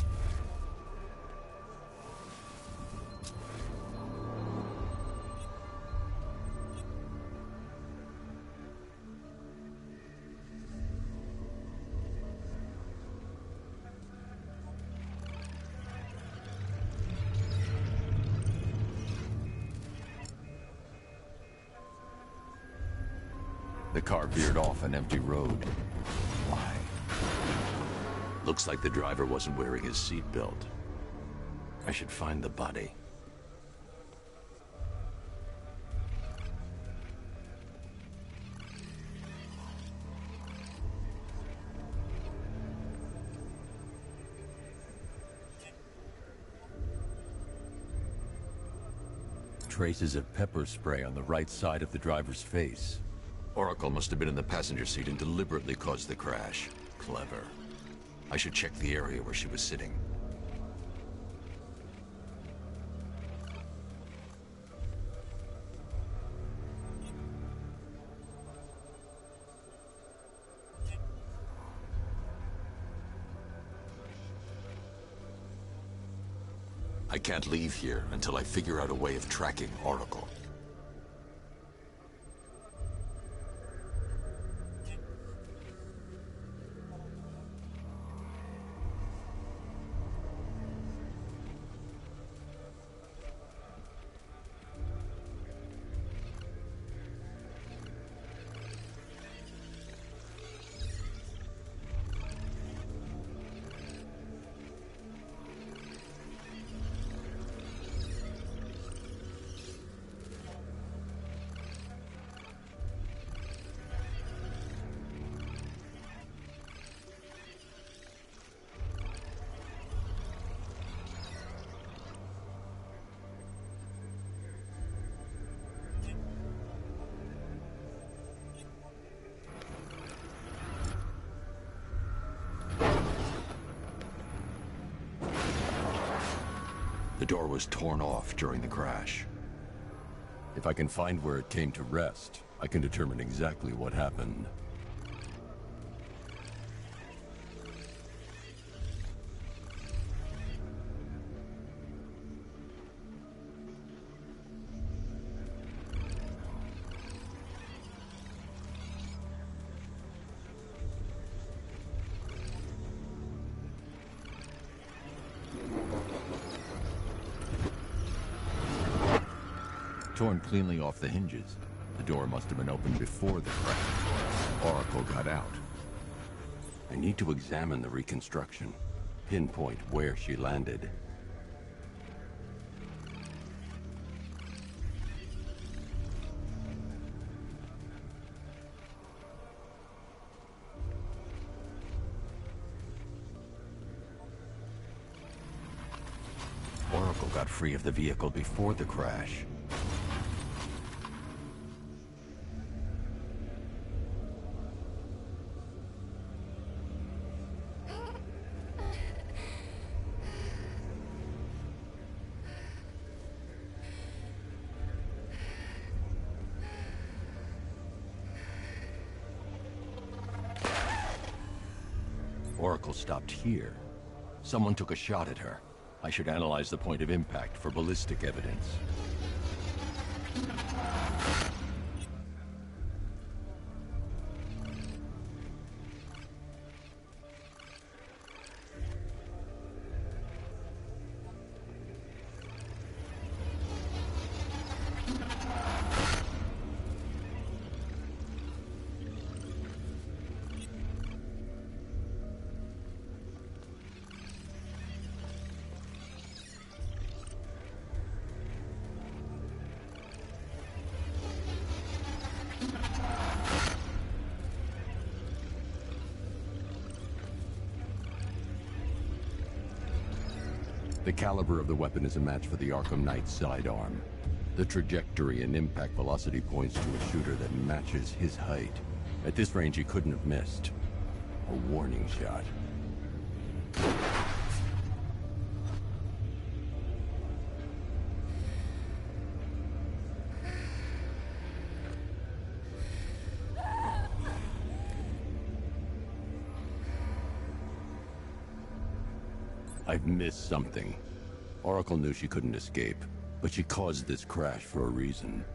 The car veered off an empty road. Why? Looks like the driver wasn't wearing his seatbelt. I should find the body. Traces of pepper spray on the right side of the driver's face. Oracle must have been in the passenger seat and deliberately caused the crash. Clever. I should check the area where she was sitting. I can't leave here until I figure out a way of tracking Oracle. The door was torn off during the crash. If I can find where it came to rest, I can determine exactly what happened. Torn cleanly off the hinges. The door must have been opened before the crash. Oracle got out. I need to examine the reconstruction, pinpoint where she landed. Oracle got free of the vehicle before the crash. Oracle stopped here. Someone took a shot at her. I should analyze the point of impact for ballistic evidence. The caliber of the weapon is a match for the Arkham Knight's sidearm. The trajectory and impact velocity points to a shooter that matches his height. At this range, he couldn't have missed. A warning shot. I've missed something. Oracle knew she couldn't escape, but she caused this crash for a reason.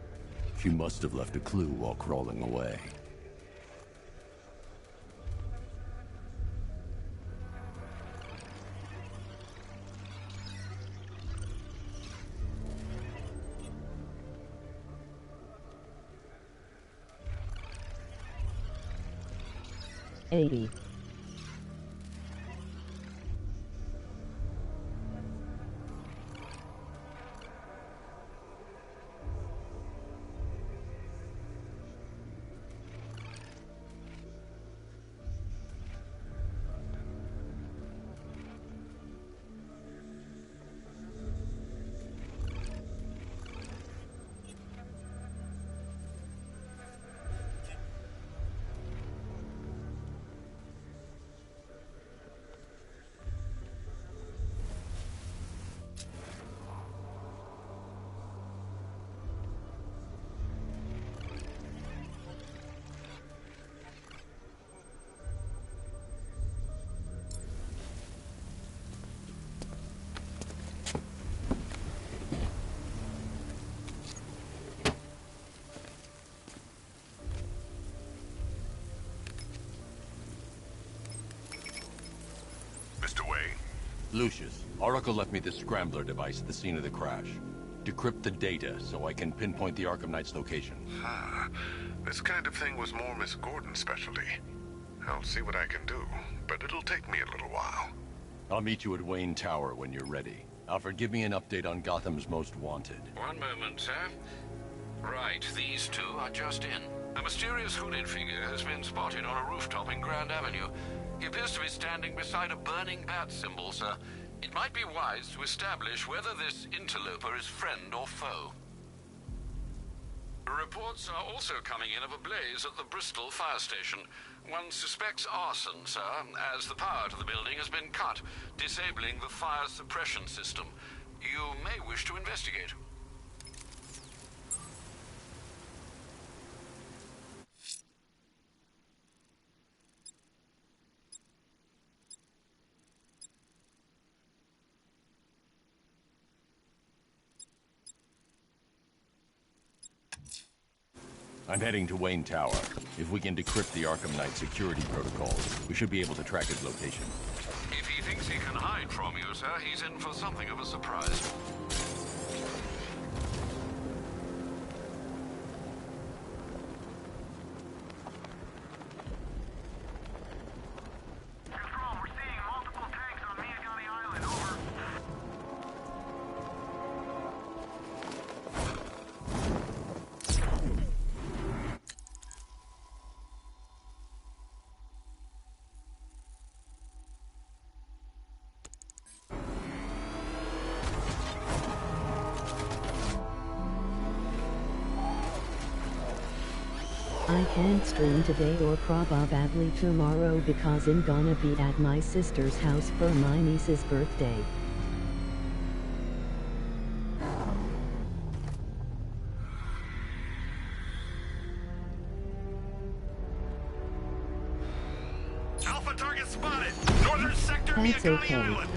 She must have left a clue while crawling away. Lucius, Oracle left me the scrambler device at the scene of the crash. Decrypt the data so I can pinpoint the Arkham Knight's location. This kind of thing was more Miss Gordon's specialty. I'll see what I can do, but it'll take me a little while. I'll meet you at Wayne Tower when you're ready. Alfred, give me an update on Gotham's Most Wanted. One moment, sir. Right, these two are just in. A mysterious hooded figure has been spotted on a rooftop in Grand Avenue. He appears to be standing beside a burning bat symbol, sir. It might be wise to establish whether this interloper is friend or foe. Reports are also coming in of a blaze at the Bristol fire station. One suspects arson, sir, as the power to the building has been cut, disabling the fire suppression system. you may wish to investigate. I'm heading to Wayne Tower. If we can decrypt the Arkham Knight security protocols, we should be able to track his location. If he thinks he can hide from you, sir, he's in for something of a surprise. I can't stream today or probably tomorrow because I'm gonna be at my sister's house for my niece's birthday. Alpha target spotted! Northern sector, That's Miyagani okay. Island!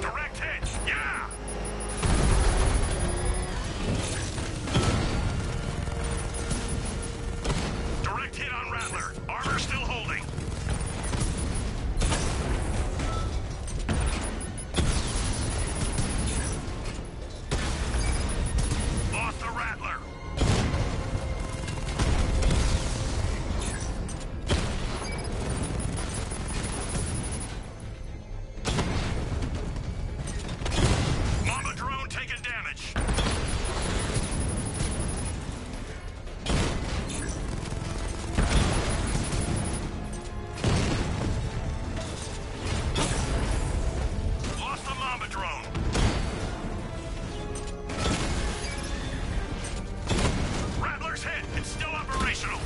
Direct hit! Yeah! Direct hit on Rattler. Armor still holding. Lost the Rattler. Mama drone taking damage. Lost the Mama drone. Rattler's hit. It's still operational.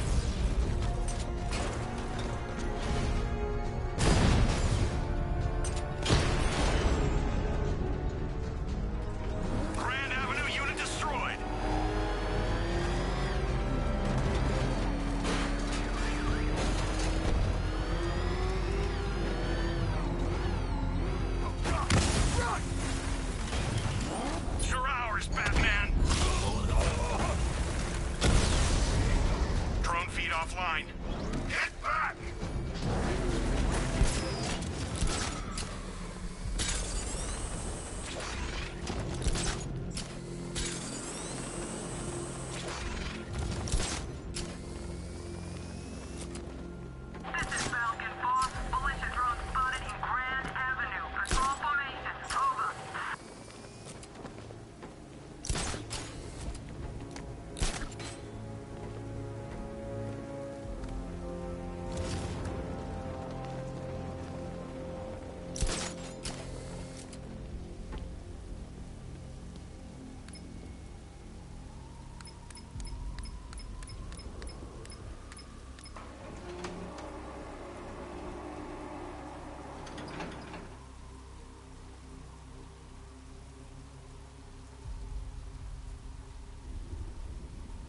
Grand Avenue unit destroyed. You're ours, Batman. Drone feed offline. Hit back! This is Falcon, boss. Militia drone spotted in Grand Avenue. Patrol formation. Over.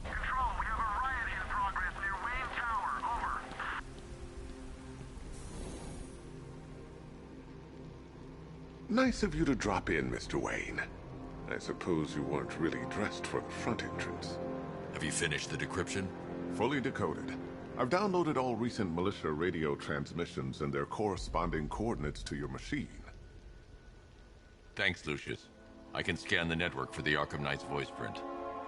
Control, we have a riot in progress near Wayne Tower. Over. Nice of you to drop in, Mr. Wayne. I suppose you weren't really dressed for the front entrance. Have you finished the decryption? Fully decoded. I've downloaded all recent militia radio transmissions and their corresponding coordinates to your machine. Thanks, Lucius. I can scan the network for the Arkham Knight's voice print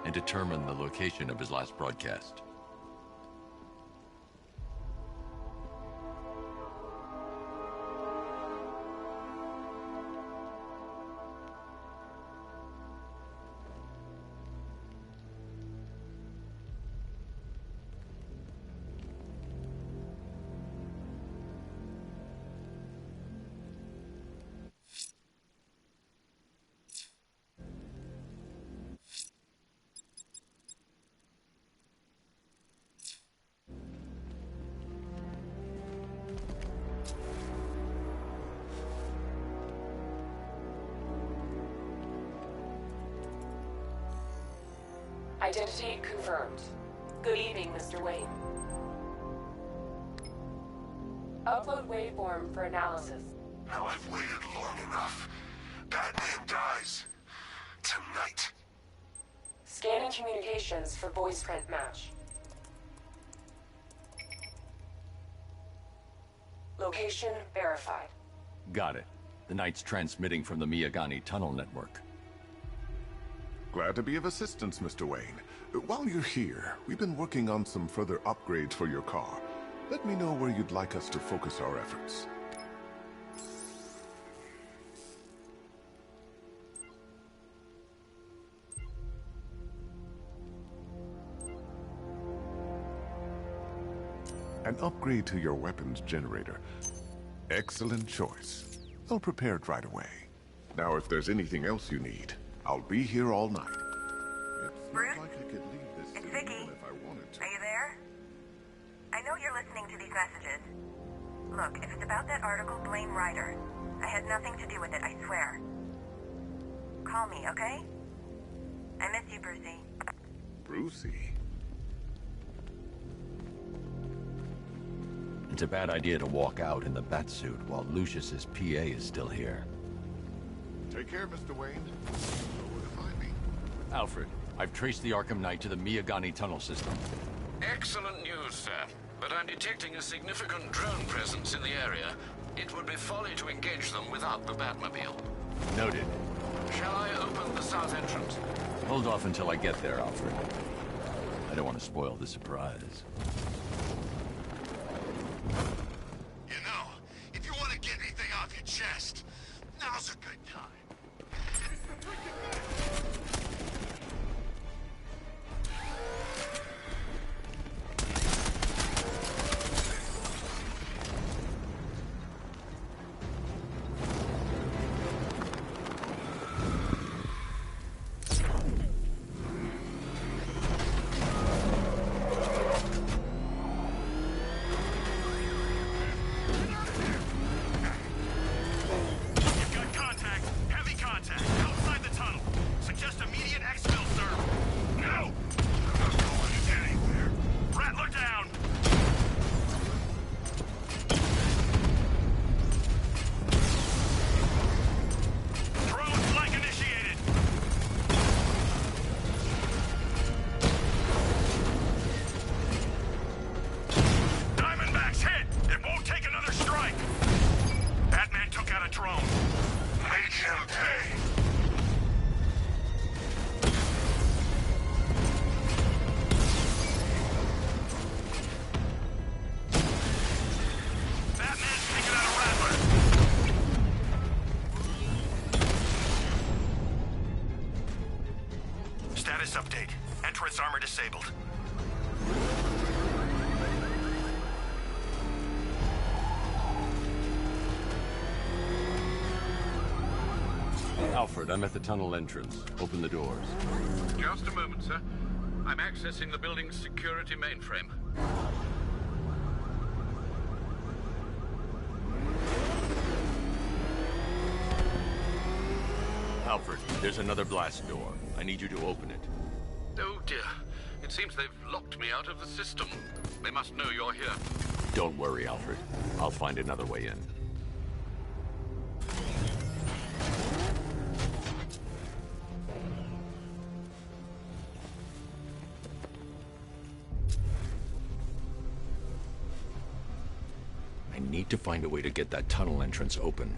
and determine the location of his last broadcast. Identity confirmed. Good evening, Mr. Wayne. Upload waveform for analysis. Now I've waited long enough. Batman dies. Tonight. Scanning communications for voice print match. Location verified. Got it. The Knight's transmitting from the Miyagani tunnel network. Glad to be of assistance, Mr. Wayne. While you're here, we've been working on some further upgrades for your car. Let me know where you'd like us to focus our efforts. An upgrade to your weapons generator. Excellent choice. I'll prepare it right away. Now, if there's anything else you need, I'll be here all night. It's Bruce? not like I could leave this It's city Vicky. if I wanted to. Are you there? I know you're listening to these messages. Look, if it's about that article, blame Ryder. I had nothing to do with it, I swear. Call me, okay? I miss you, Brucey. Brucey? It's a bad idea to walk out in the Batsuit while Lucius's PA is still here. Take care, Mr. Wayne. Know where to find me. Alfred, I've traced the Arkham Knight to the Miyagani tunnel system. Excellent news, sir. But I'm detecting a significant drone presence in the area. It would be folly to engage them without the Batmobile. Noted. Shall I open the south entrance? Hold off until I get there, Alfred. I don't want to spoil the surprise. You know, if you want to get anything off your chest, now's a good time. Status update. Entrance armor disabled. Alfred, I'm at the tunnel entrance. Open the doors. Just a moment, sir. I'm accessing the building's security mainframe. Alfred, there's another blast door. I need you to open it. Oh dear. It seems they've locked me out of the system. They must know you're here. Don't worry, Alfred. I'll find another way in. I need to find a way to get that tunnel entrance open.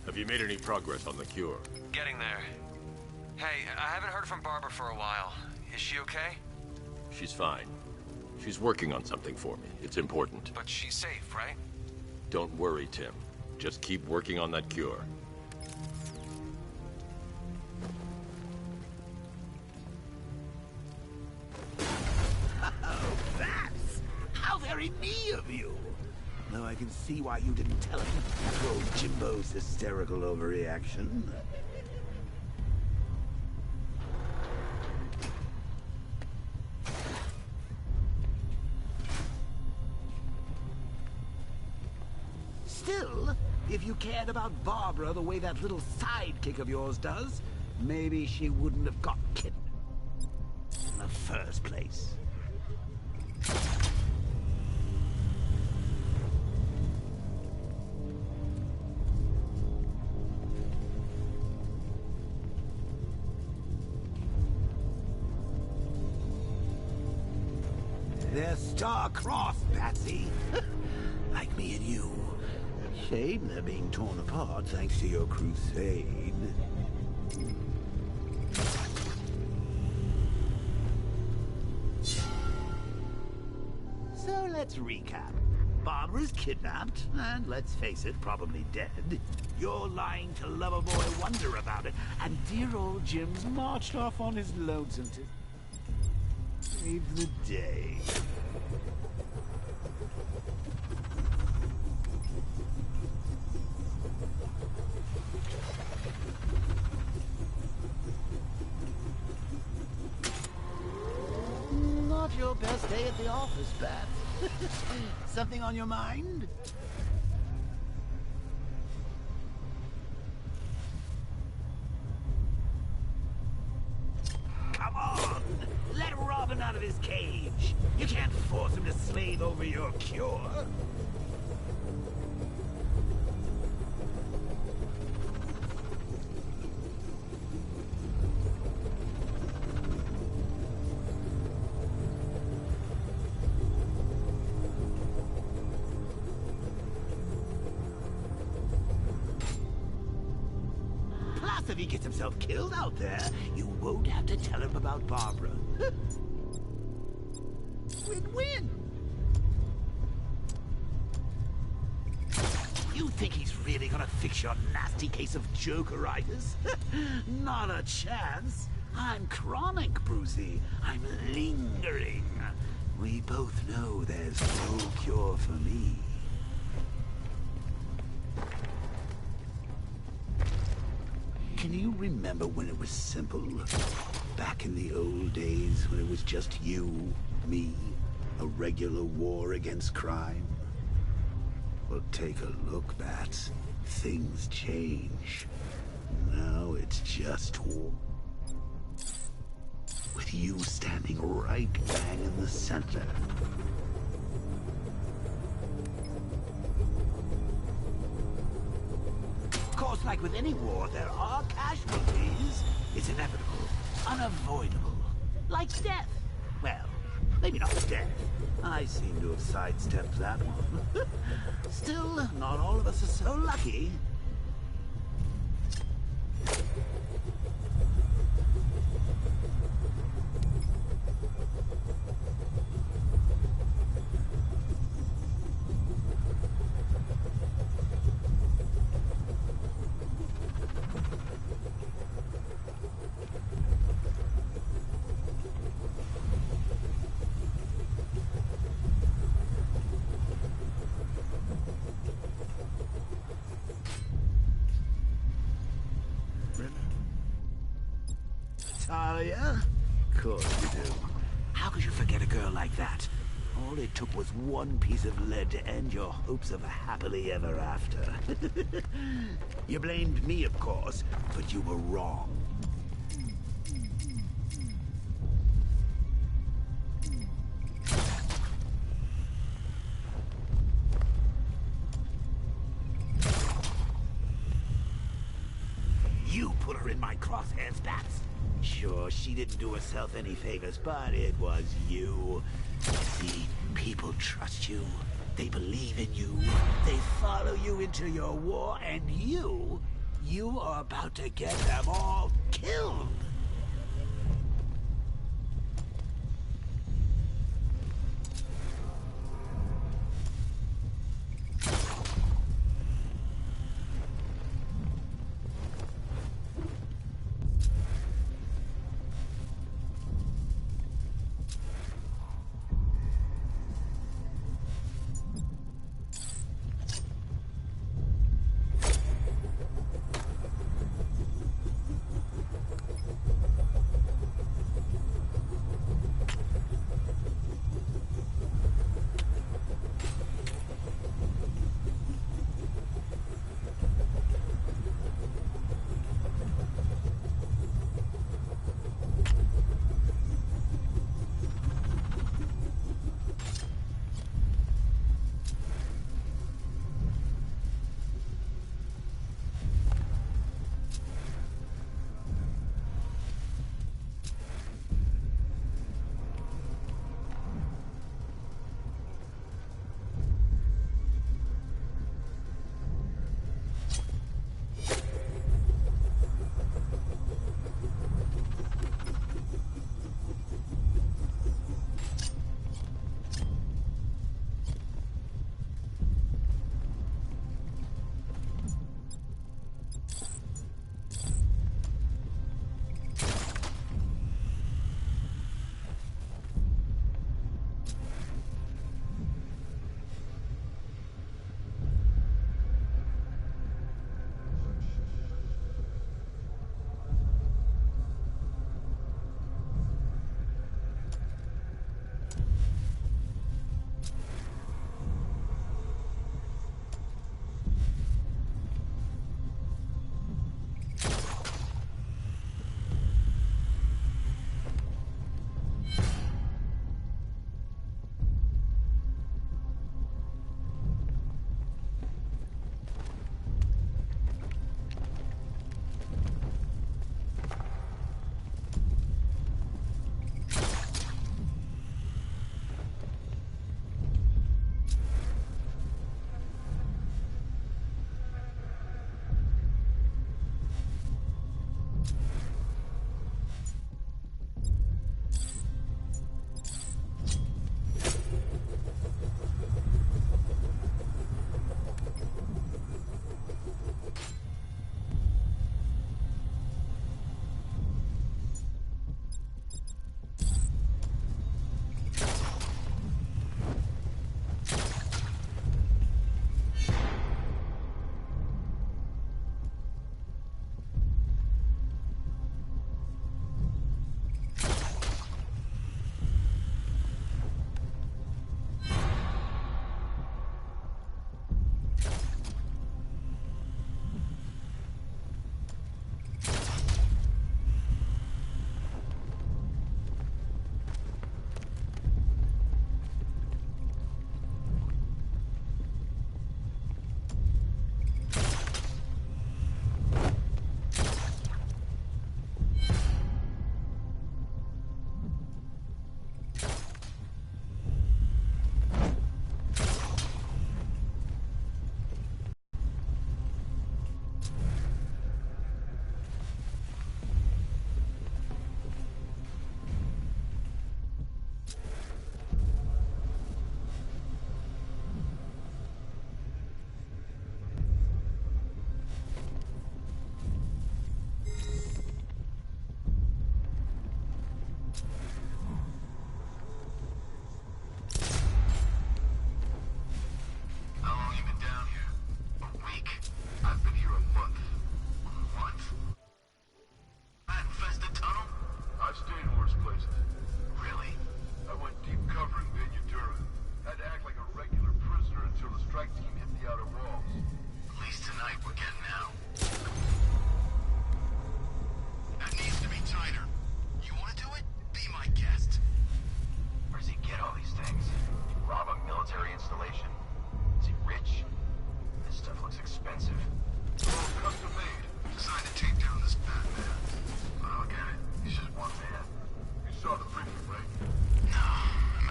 Have you made any progress on the cure? Getting there. Hey, I haven't heard from Barbara for a while. Is she okay? She's fine. She's working on something for me. It's important. But she's safe, right? Don't worry, Tim. Just keep working on that cure. very me of you. Though I can see why you didn't tell him after old Jimbo's hysterical overreaction. Still, if you cared about Barbara the way that little sidekick of yours does, maybe she wouldn't have got kidnapped in the first place. They're star-crossed, Patsy. Like me and you. Shame they're being torn apart thanks to your crusade. So let's recap. Barbara's kidnapped, and let's face it, probably dead. You're lying to Loverboy Wonder about it, and dear old Jim's marched off on his lonesome to save the day. Not your best day at the office, Pat. Something on your mind? Come on! Let Robin out of his cage! You can't force him to slave over your cure! Plus, if he gets himself killed out there, you won't have to tell him about Barbara. Win-win! You think he's really gonna fix your nasty case of Jokeritis? Not a chance. I'm chronic, Brucey. I'm lingering. We both know there's no cure for me. Can you remember when it was simple? Back in the old days when it was just you, me, a regular war against crime? Well, take a look, Bats. Things change. Now it's just war. With you standing right bang in the center. Of course, like with any war, there are casualties. It's inevitable, unavoidable. Like death. Well, maybe not death. I seem to have sidestepped that one. Still, not all of us are so lucky. Talia? Of course you do. How could you forget a girl like that? All it took was one piece of lead to end your hopes of a happily ever after. You blamed me, of course, but you were wrong. You put her in my crosshairs, Bats. Sure, she didn't do herself any favors, but it was you. See, people trust you. They believe in you. They follow you into your war, and you are about to get them all killed.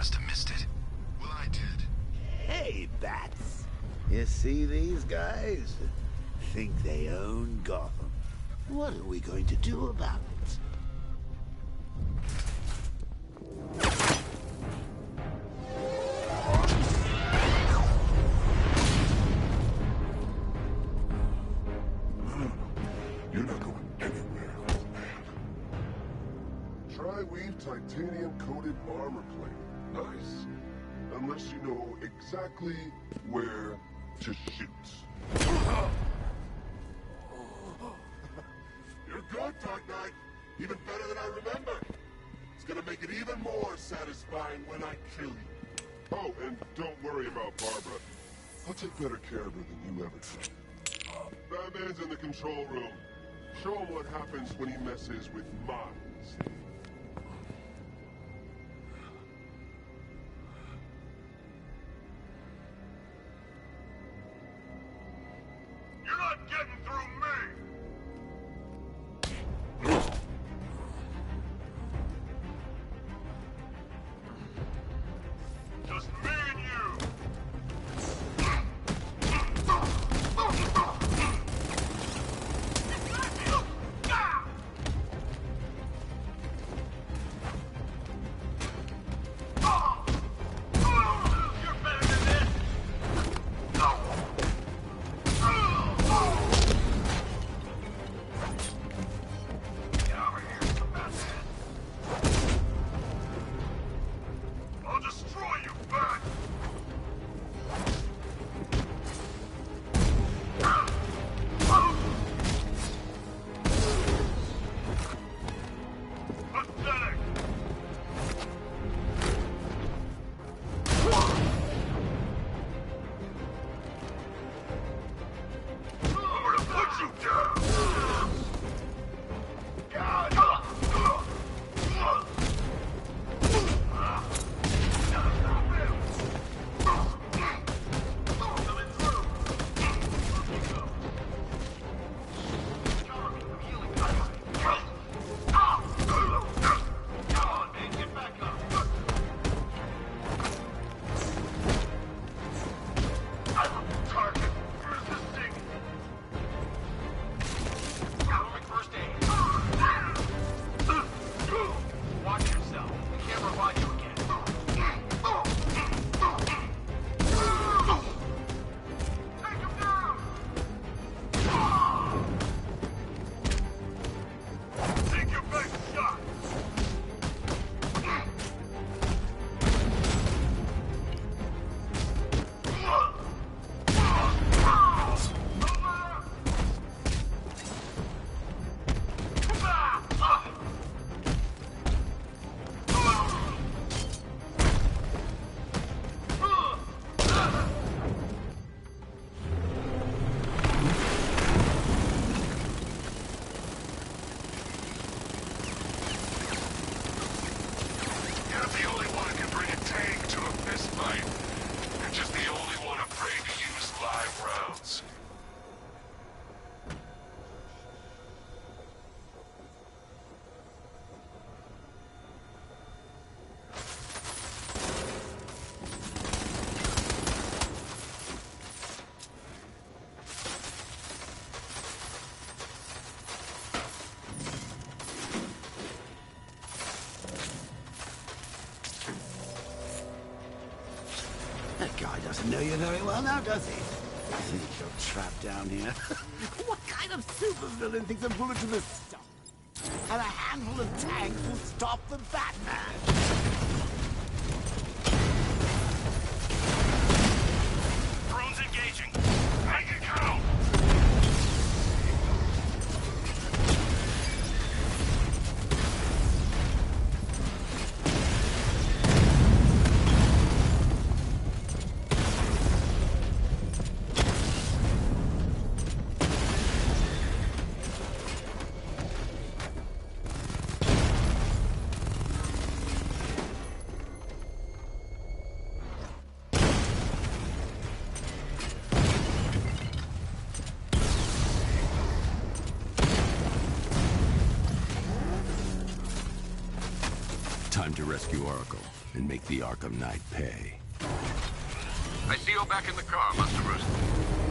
must have missed it. Well, I did. Hey, Bats. You see these guys? Think they own Gotham. What are we going to do about it? You're not going anywhere, old man. Tri-weave titanium-coated armor plate. Nice. Unless you know exactly where to shoot. You're good, Dark Knight. Even better than I remember. It's gonna make it even more satisfying when I kill you. Oh, and don't worry about Barbara. I'll take better care of her than you ever did. Batman's in the control room. Show him what happens when he messes with minds. You're not getting through me! Just me and you! I'll destroy you, Bat! Pathetic! I'm gonna put you down! Target resisting! First aid. Watch yourself. I can't revive you again. Take him down! Take your best shot! You're the only one who can bring a tank to a fistfight. You're just the only one afraid to use live rounds. That guy doesn't know you very well now, does he? Think you're trapped down here? What kind of supervillain thinks a bullet to the stomach and a handful of tanks will stop the Batman? Drones engaging. Make it count! Time to rescue Oracle. and make the Arkham Knight pay. I see you're back in the car, Master Bruce.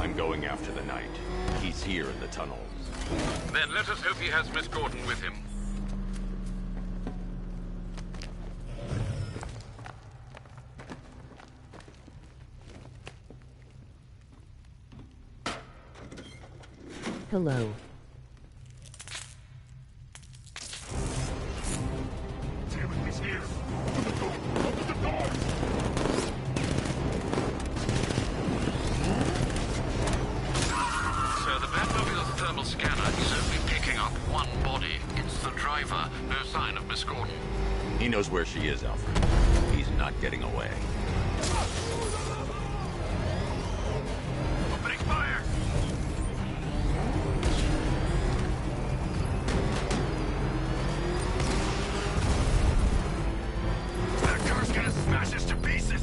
I'm going after the Knight. He's here in the tunnels. Then let us hope he has Miss Gordon with him. Hello. Damn it, he's here! Open the door! Open the door! So the Batmobile's thermal scanner is only picking up one body. It's the driver. No sign of Miss Gordon. He knows where she is, Alfred. He's not getting away. Opening fire! That car's gonna smash us to pieces!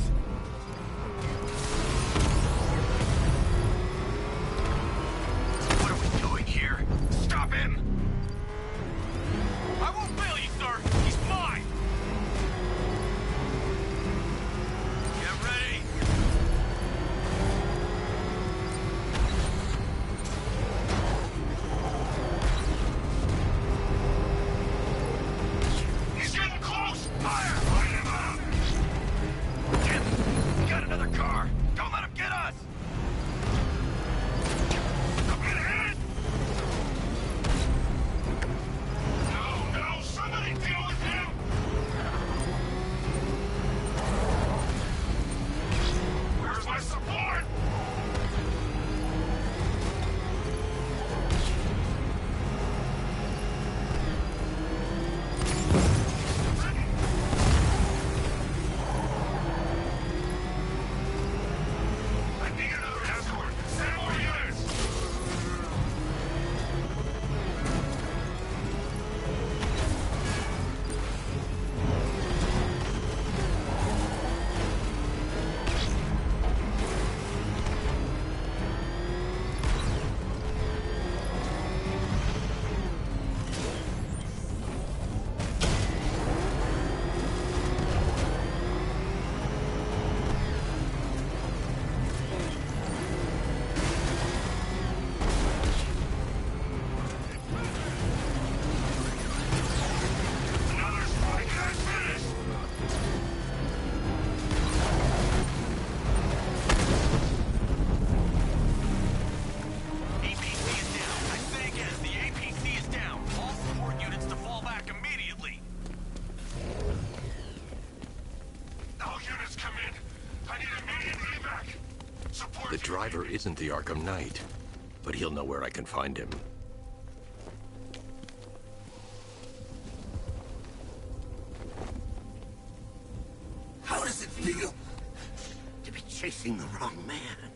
What are we doing here? Stop him! I won't fail you, sir! He's mine! Get ready! He's getting close! Fire! Light him up! Damn it! We got another car! Don't let him get us! Don't get hit! No, no! Somebody deal with him! Where's my support? I need another escort! Send more units! Another strike and I'm finished! APC is down. I say again, the APC is down. All support units to fall back immediately. All units come in. I need immediate evac. Support. The driver isn't the Arkham Knight, but he'll know where I can find him. How does it feel to be chasing the wrong man?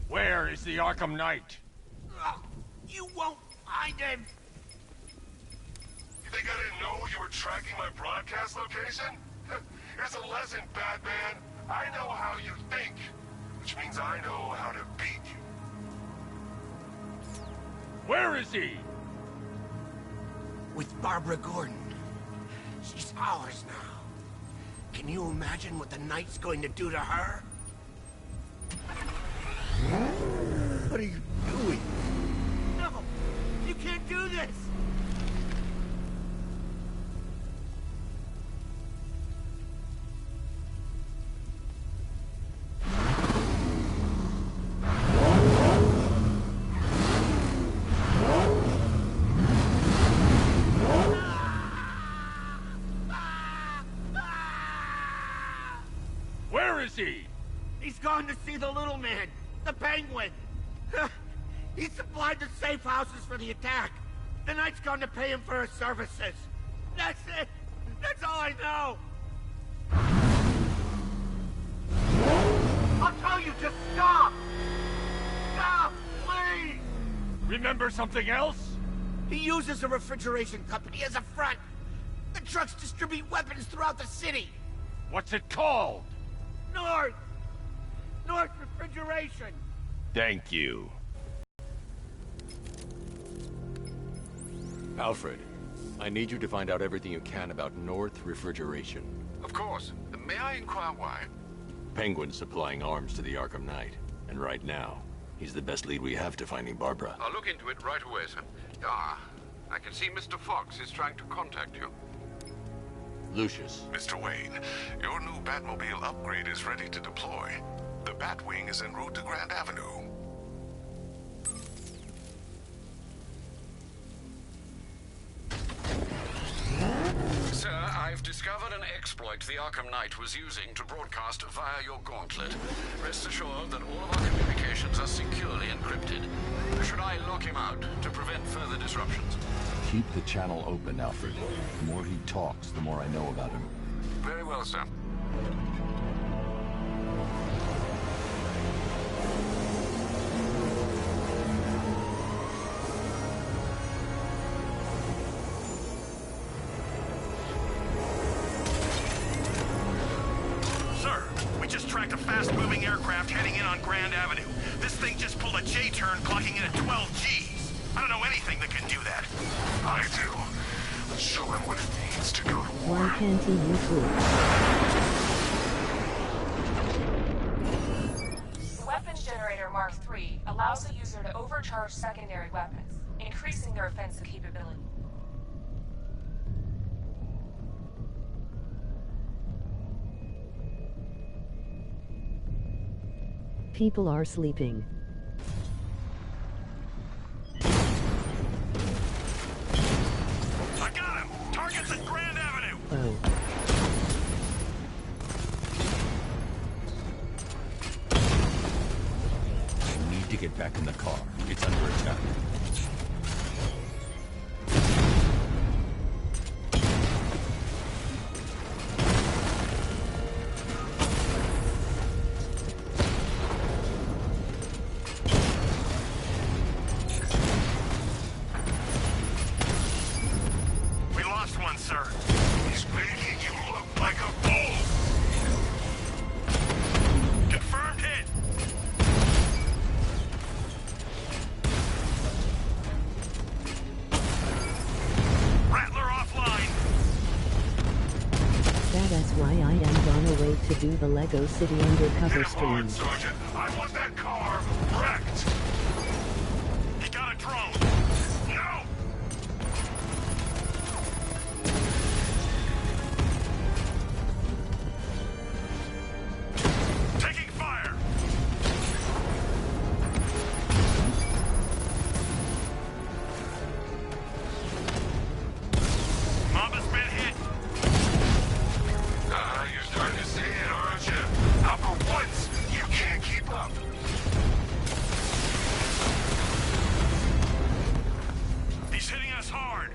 Where is the Arkham Knight? You won't find him! You think I didn't know you were tracking my broadcast location? Here's a lesson, Batman. I know how you think, which means I know how to beat you. Where is he? With Barbara Gordon. She's ours now. Can you imagine what the Knight's going to do to her? What are you doing? No! You can't do this! Where is he? He's gone to see the little man, the Penguin. He supplied the safe houses for the attack. The Knight's gone to pay him for his services. That's it. That's all I know. I'll tell you, just stop. Stop, please. Remember something else? He uses a refrigeration company as a front. The trucks distribute weapons throughout the city. What's it called? North Refrigeration. Thank you. Alfred, I need you to find out everything you can about North Refrigeration. Of course. May I inquire why? Penguin's supplying arms to the Arkham Knight, and right now, he's the best lead we have to finding Barbara. I'll look into it right away, sir. Ah, I can see Mr. Fox is trying to contact you. Lucius. Mr. Wayne, your new Batmobile upgrade is ready to deploy. The Batwing is en route to Grand Avenue. Sir, I've discovered an exploit the Arkham Knight was using to broadcast via your gauntlet. Rest assured that all of our communications are securely encrypted. Should I lock him out to prevent further disruptions? Keep the channel open, Alfred. The more he talks, the more I know about him. Very well, sir. Sir, we just tracked a fast-moving aircraft heading in on Grand Avenue. This thing just pulled a J-turn, clocking in at 12 Gs. I don't know anything that can do that. I do. Let's show him what it means to go to war. Why can't he use The weapons generator Mark III allows the user to overcharge secondary weapons, increasing their offensive capability. People are sleeping. I got him! Target's at Grand Avenue! Oh. I need to get back in the car. It's under attack. We lost one, sir. He's making you look like a fool. Confirmed hit! Rattler offline! That's why I am gonna wait to do the Lego City undercover stream. Sergeant, I want that car wrecked. He got a drone! No! Taking fire! Mama's been hit! You're starting to see it, aren't you? Now for once, you can't keep up. He's hitting us hard!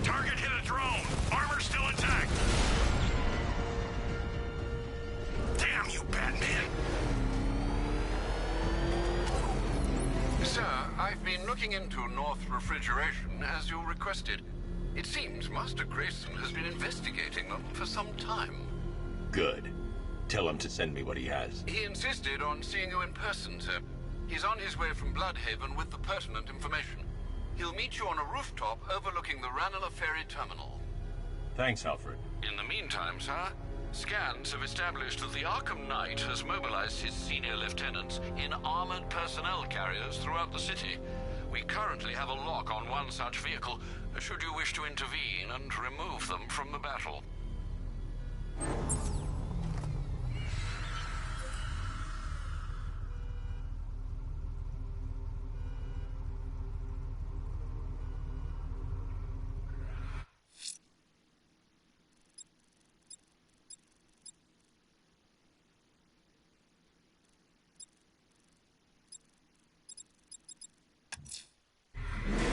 Target hit a drone! Armor still intact! Damn you, Batman! Sir, I've been looking into North Refrigeration as you requested. It seems Master Grayson has been investigating them for some time. Good. Tell him to send me what he has. He insisted on seeing you in person, sir. He's on his way from Bloodhaven with the pertinent information. He'll meet you on a rooftop overlooking the Ranelagh Ferry Terminal. Thanks, Alfred. In the meantime, sir, scans have established that the Arkham Knight has mobilized his senior lieutenants in armored personnel carriers throughout the city. We currently have a lock on one such vehicle, should you wish to intervene and remove them from the battle.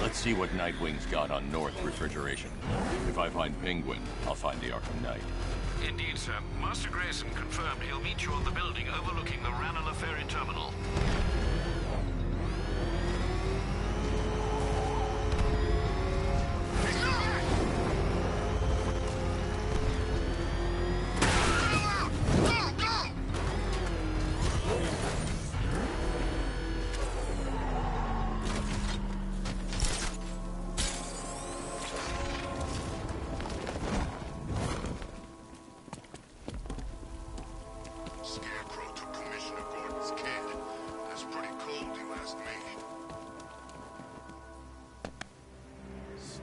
Let's see what Nightwing's got on North Refrigeration. If I find Penguin, I'll find the Arkham Knight. Indeed, sir. Master Grayson confirmed he'll meet you on the building overlooking the Ranelagh Ferry Terminal.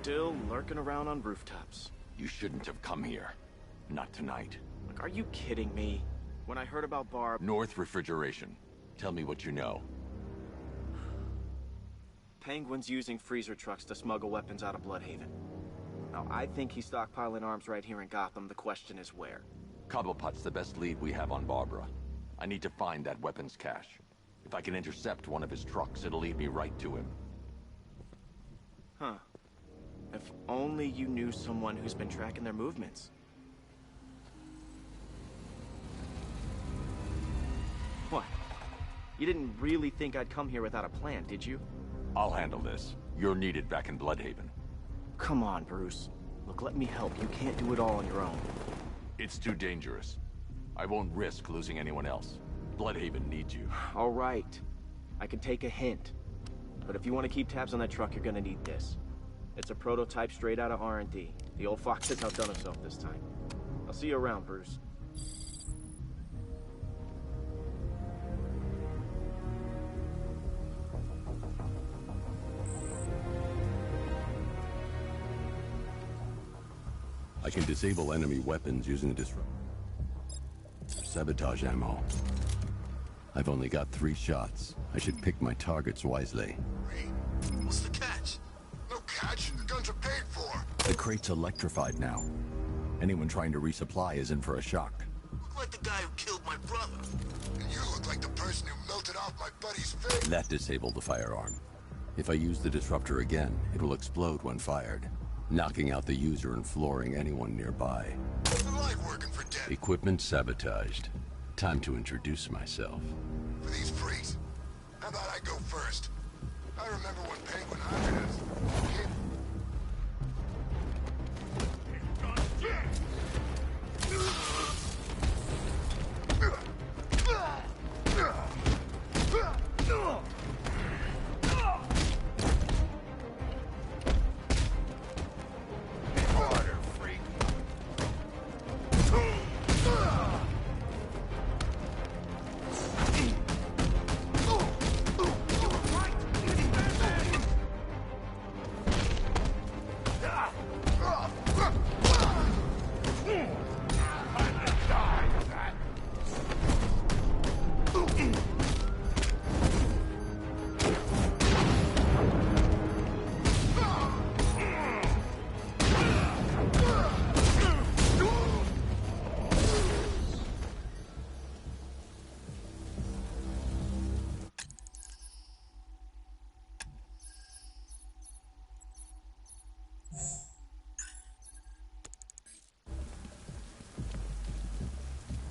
Still lurking around on rooftops. You shouldn't have come here. Not tonight. Like, are you kidding me? When I heard about Barb... North Refrigeration. Tell me what you know. Penguin's using freezer trucks to smuggle weapons out of Bloodhaven. Now, I think he's stockpiling arms right here in Gotham. The question is where. Cobblepot's the best lead we have on Barbara. I need to find that weapons cache. If I can intercept one of his trucks, it'll lead me right to him. Huh. If only you knew someone who's been tracking their movements. What? You didn't really think I'd come here without a plan, did you? I'll handle this. You're needed back in Bloodhaven. Come on, Bruce. Look, let me help. You can't do it all on your own. It's too dangerous. I won't risk losing anyone else. Bloodhaven needs you. All right. I can take a hint. But if you want to keep tabs on that truck, you're gonna need this. It's a prototype straight out of R&D. The old fox has outdone himself this time. I'll see you around, Bruce. I can disable enemy weapons using disrupt. Sabotage ammo. I've only got 3 shots. I should pick my targets wisely. What's the catch? No catch. The guns are paid for. The crate's electrified now. Anyone trying to resupply is in for a shock. Look like the guy who killed my brother. And you look like the person who melted off my buddy's face. That disabled the firearm. If I use the disruptor again, it will explode when fired, knocking out the user and flooring anyone nearby. I like working for dead. Equipment sabotaged. Time to introduce myself. For these freaks, how about I go first? I remember when Penguin hired us.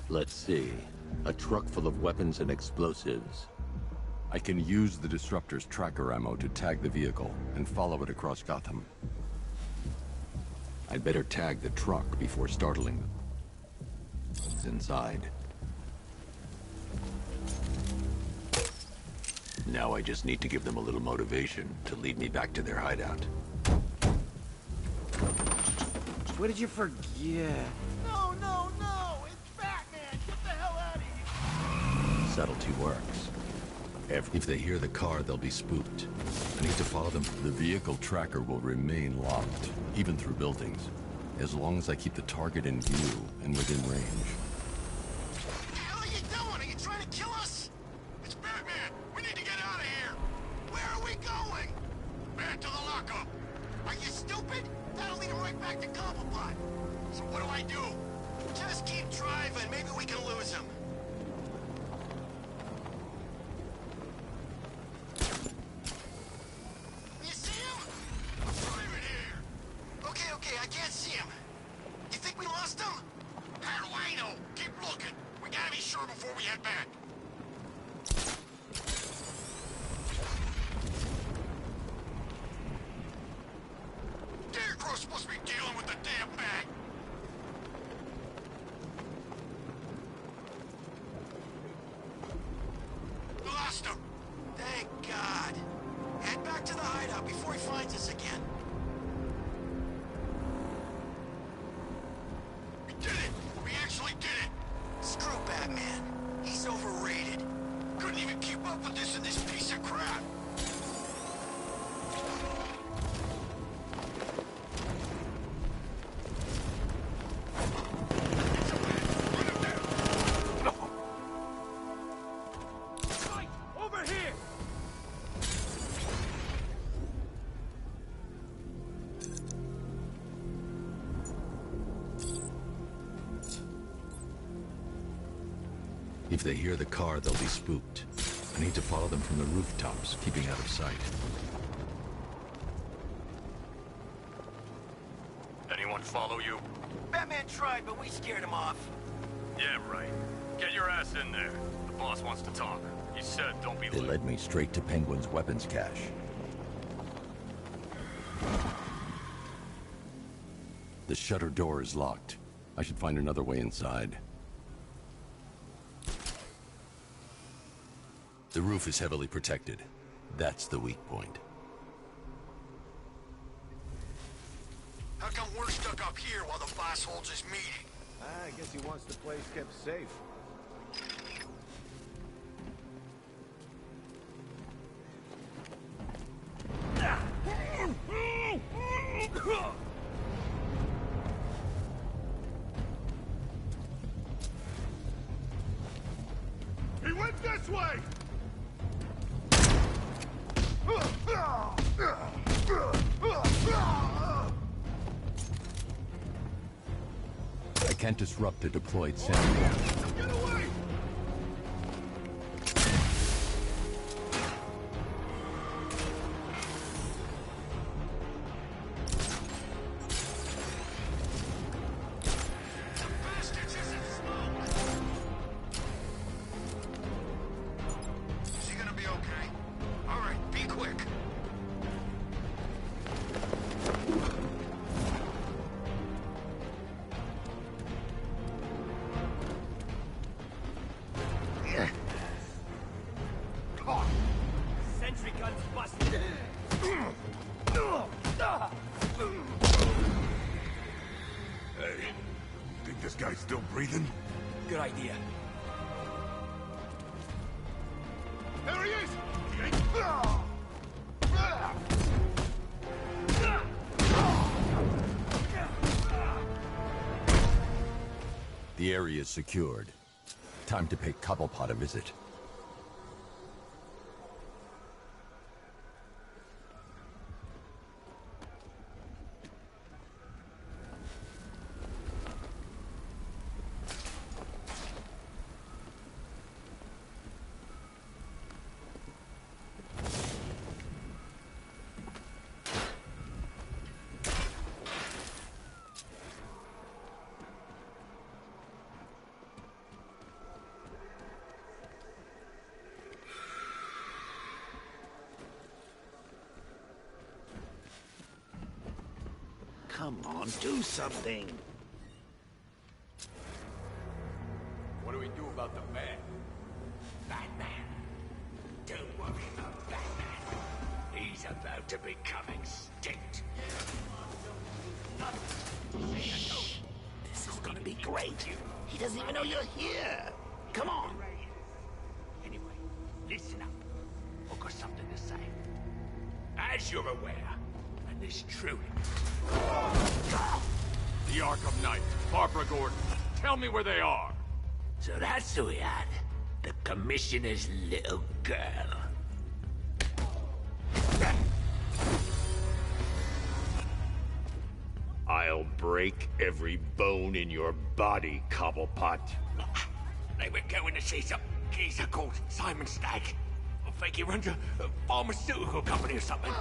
Let's see. A truck full of weapons and explosives. I can use the disruptor's tracker ammo to tag the vehicle and follow it across Gotham. I'd better tag the truck before startling them. What's inside? Now I just need to give them a little motivation to lead me back to their hideout. What did you forget? No, no, no! It's Batman! Get the hell out of here! Subtlety works. If they hear the car, they'll be spooked. I need to follow them. The vehicle tracker will remain locked, even through buildings, as long as I keep the target in view and within range. What the hell are you doing? Are you trying to kill us? It's Batman! We need to get out of here! Where are we going? Back to the lockup! Are you stupid? That'll lead him right back to Cobblepot. So what do I do? Just keep driving. Maybe we can lose him. You see him? I'm driving here. Okay, I can't see him. You think we lost him? How do I know? Keep looking. We gotta be sure before we head back. Scarecrow's supposed to be dealing with the damn bag. We lost him. Thank God. Head back to the hideout before he finds us again. We did it! We actually did it! Screw Batman. He's overrated. Couldn't even keep up with this in this piece of crap. If they hear the car, they'll be spooked. I need to follow them from the rooftops, keeping out of sight. Anyone follow you? Batman tried, but we scared him off. Yeah, right. Get your ass in there. The boss wants to talk. He said don't be They late. led me straight to Penguin's weapons cache. The shutter door is locked. I should find another way inside. The roof is heavily protected. That's the weak point. How come we're stuck up here while the boss holds his meeting? I guess he wants the place kept safe. He went this way! I can't disrupt a deployed sentry. Get away! Is he gonna be okay? All right, be quick. Sentry guns busted. Hey, think this guy's still breathing? Good idea. There he is! The area is secured. Time to pay Cobblepot a visit. Come on, do something. What do we do about the man? Batman. Don't worry about Batman. He's about to become extinct. Shh. This is gonna be great. He doesn't even know you're here. Come on. Anyway, listen up. I've got something to say. As you're aware, and this truly... The Arkham Knight, Barbara Gordon. Tell me where they are. So that's who we had. The Commissioner's little girl. I'll break every bone in your body, Cobblepot. They were going to see some geezer called Simon Stagg. I think he runs a pharmaceutical company or something.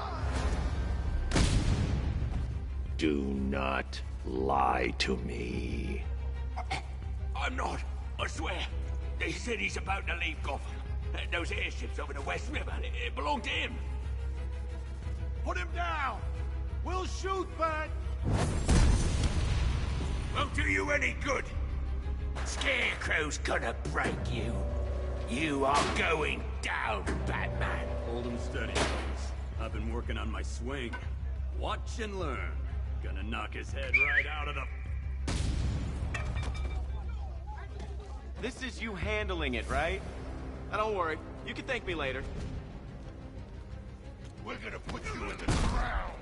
Do not lie to me. I'm not. I swear. They said he's about to leave Gotham. Those airships over the West River, it belonged to him. Put him down! We'll shoot, Bat! Won't do you any good. Scarecrow's gonna break you. You are going down, Batman. Hold him steady, boys. I've been working on my swing. Watch and learn. Gonna knock his head right out of the... This is you handling it, right? Now don't worry. You can thank me later. We're gonna put you in the ground!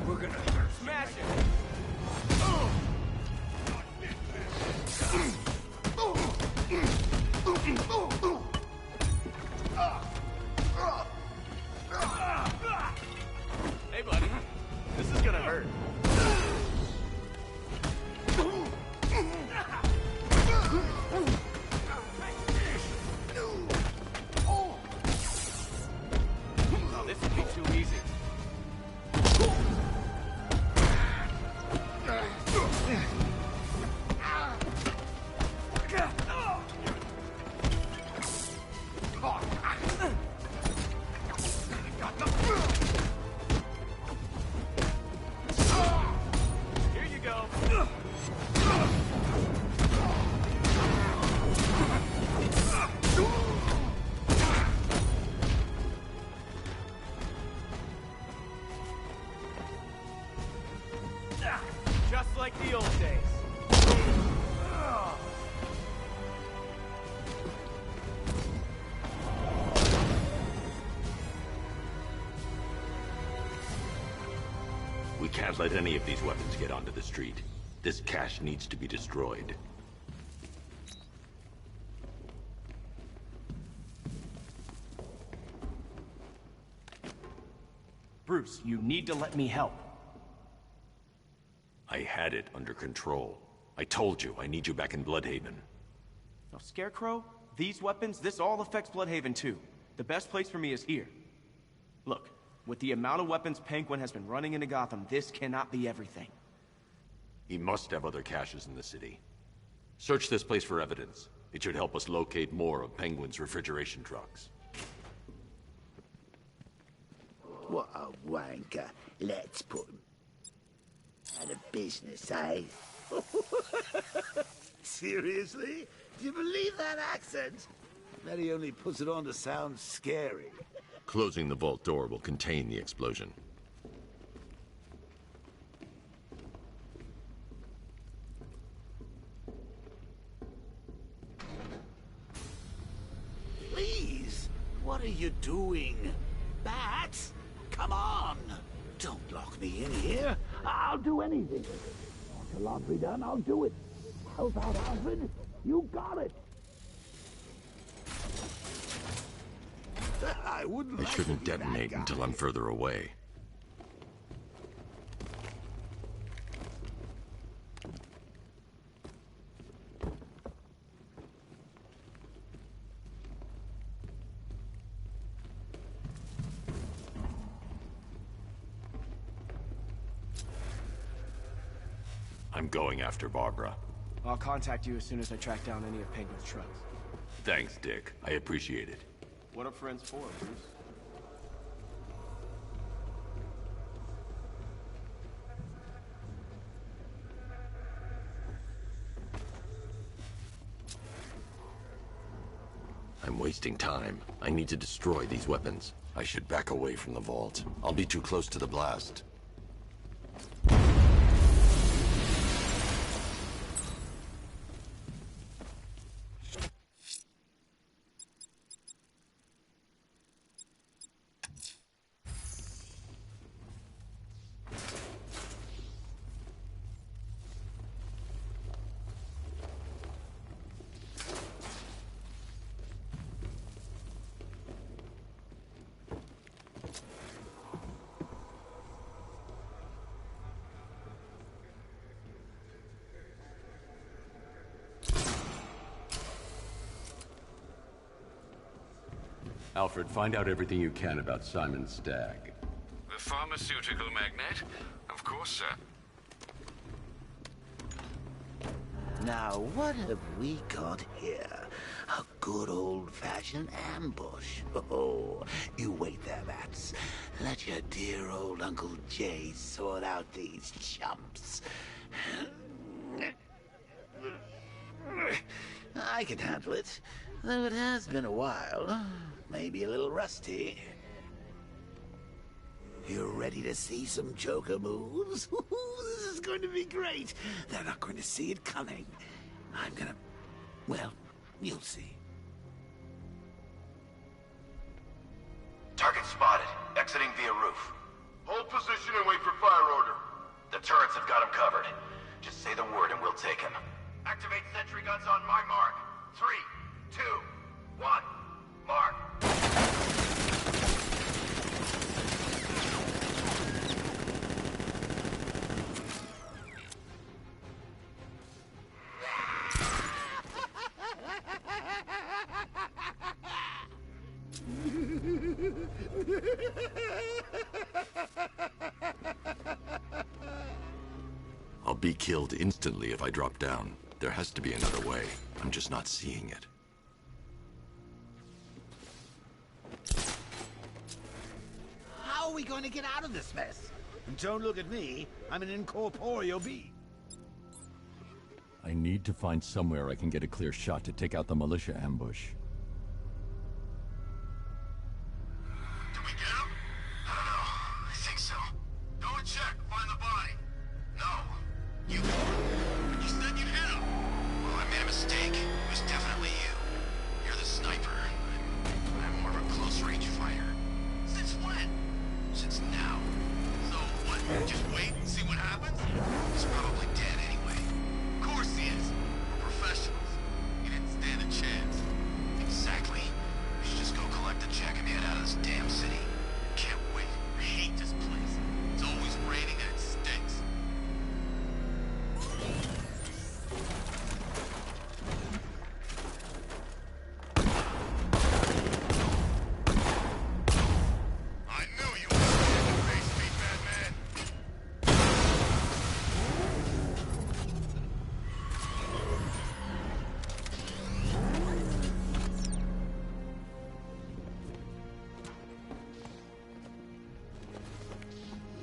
We're gonna smash it. Here you go. Just like the old days. We can't let any of these weapons get onto the street. This cache needs to be destroyed. Bruce, you need to let me help. I had it under control. I told you, I need you back in Bloodhaven. Now, Scarecrow, these weapons, this all affects Bloodhaven too. The best place for me is here. Look, with the amount of weapons Penguin has been running into Gotham, this cannot be everything. He must have other caches in the city. Search this place for evidence. It should help us locate more of Penguin's refrigeration trucks. What a wanker. Let's put him out of business, eh? Seriously? Do you believe that accent? Bet he only puts it on to sound scary. Closing the vault door will contain the explosion. Please, what are you doing? Bats? Come on! Don't lock me in here. I'll do anything. Want the laundry done? I'll do it. Help out, Alfred. You got it. I wouldn't. It shouldn't detonate until I'm further away. I'm going after Barbara. I'll contact you as soon as I track down any of Penguin's trucks. Thanks, Dick. I appreciate it. What are friends for, Bruce? I'm wasting time. I need to destroy these weapons. I should back away from the vault. I'll be too close to the blast. Alfred, find out everything you can about Simon Stagg. The pharmaceutical magnate? Of course, sir. Now, what have we got here? A good old-fashioned ambush. Oh, you wait there, Bats. Let your dear old Uncle Jay sort out these chumps. I can handle it, though it has been a while. Maybe a little rusty. You ready to see some Joker moves? This is going to be great. They're not going to see it coming. I'm gonna... well, you'll see. Target spotted. Exiting via roof. Hold position and wait for fire order. The turrets have got him covered. Just say the word and we'll take him. Activate sentry guns on my mark. 3, 2, 1, mark. be killed instantly if I drop down. There has to be another way. I'm just not seeing it. How are we going to get out of this mess? And don't look at me. I'm an incorporeal being. I need to find somewhere I can get a clear shot to take out the militia ambush. Can we get him? I don't know. I think so. Go and check. Find the body. No. You said you'd hit him. Well, I made a mistake. It was definitely you. You're the sniper. I'm more of a close-range fighter. Since when? Since now. So what? Just wait and see what happens? He's probably dead anyway. Of course he is. We're professionals. He didn't stand a chance. Exactly. We should just go collect the check and head out of this damn city. Can't wait. I hate this place. It's always raining and it stinks. I knew you would stand and face me, Batman.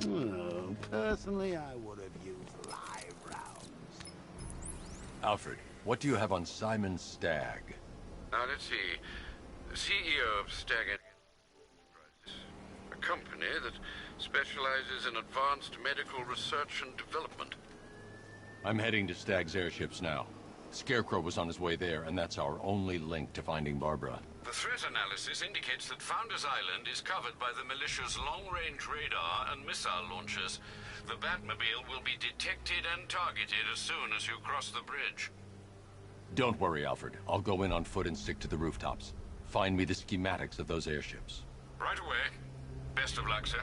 Well, personally, I would have used live rounds. Alfred, what do you have on Simon Stagg? Now, let's see. The CEO of Stag Enterprises, a company that specializes in advanced medical research and development. I'm heading to Stagg's airships now. Scarecrow was on his way there, and that's our only link to finding Barbara. The threat analysis indicates that Founders Island is covered by the militia's long-range radar and missile launchers. The Batmobile will be detected and targeted as soon as you cross the bridge. Don't worry, Alfred. I'll go in on foot and stick to the rooftops. Find me the schematics of those airships. Right away. Best of luck, sir.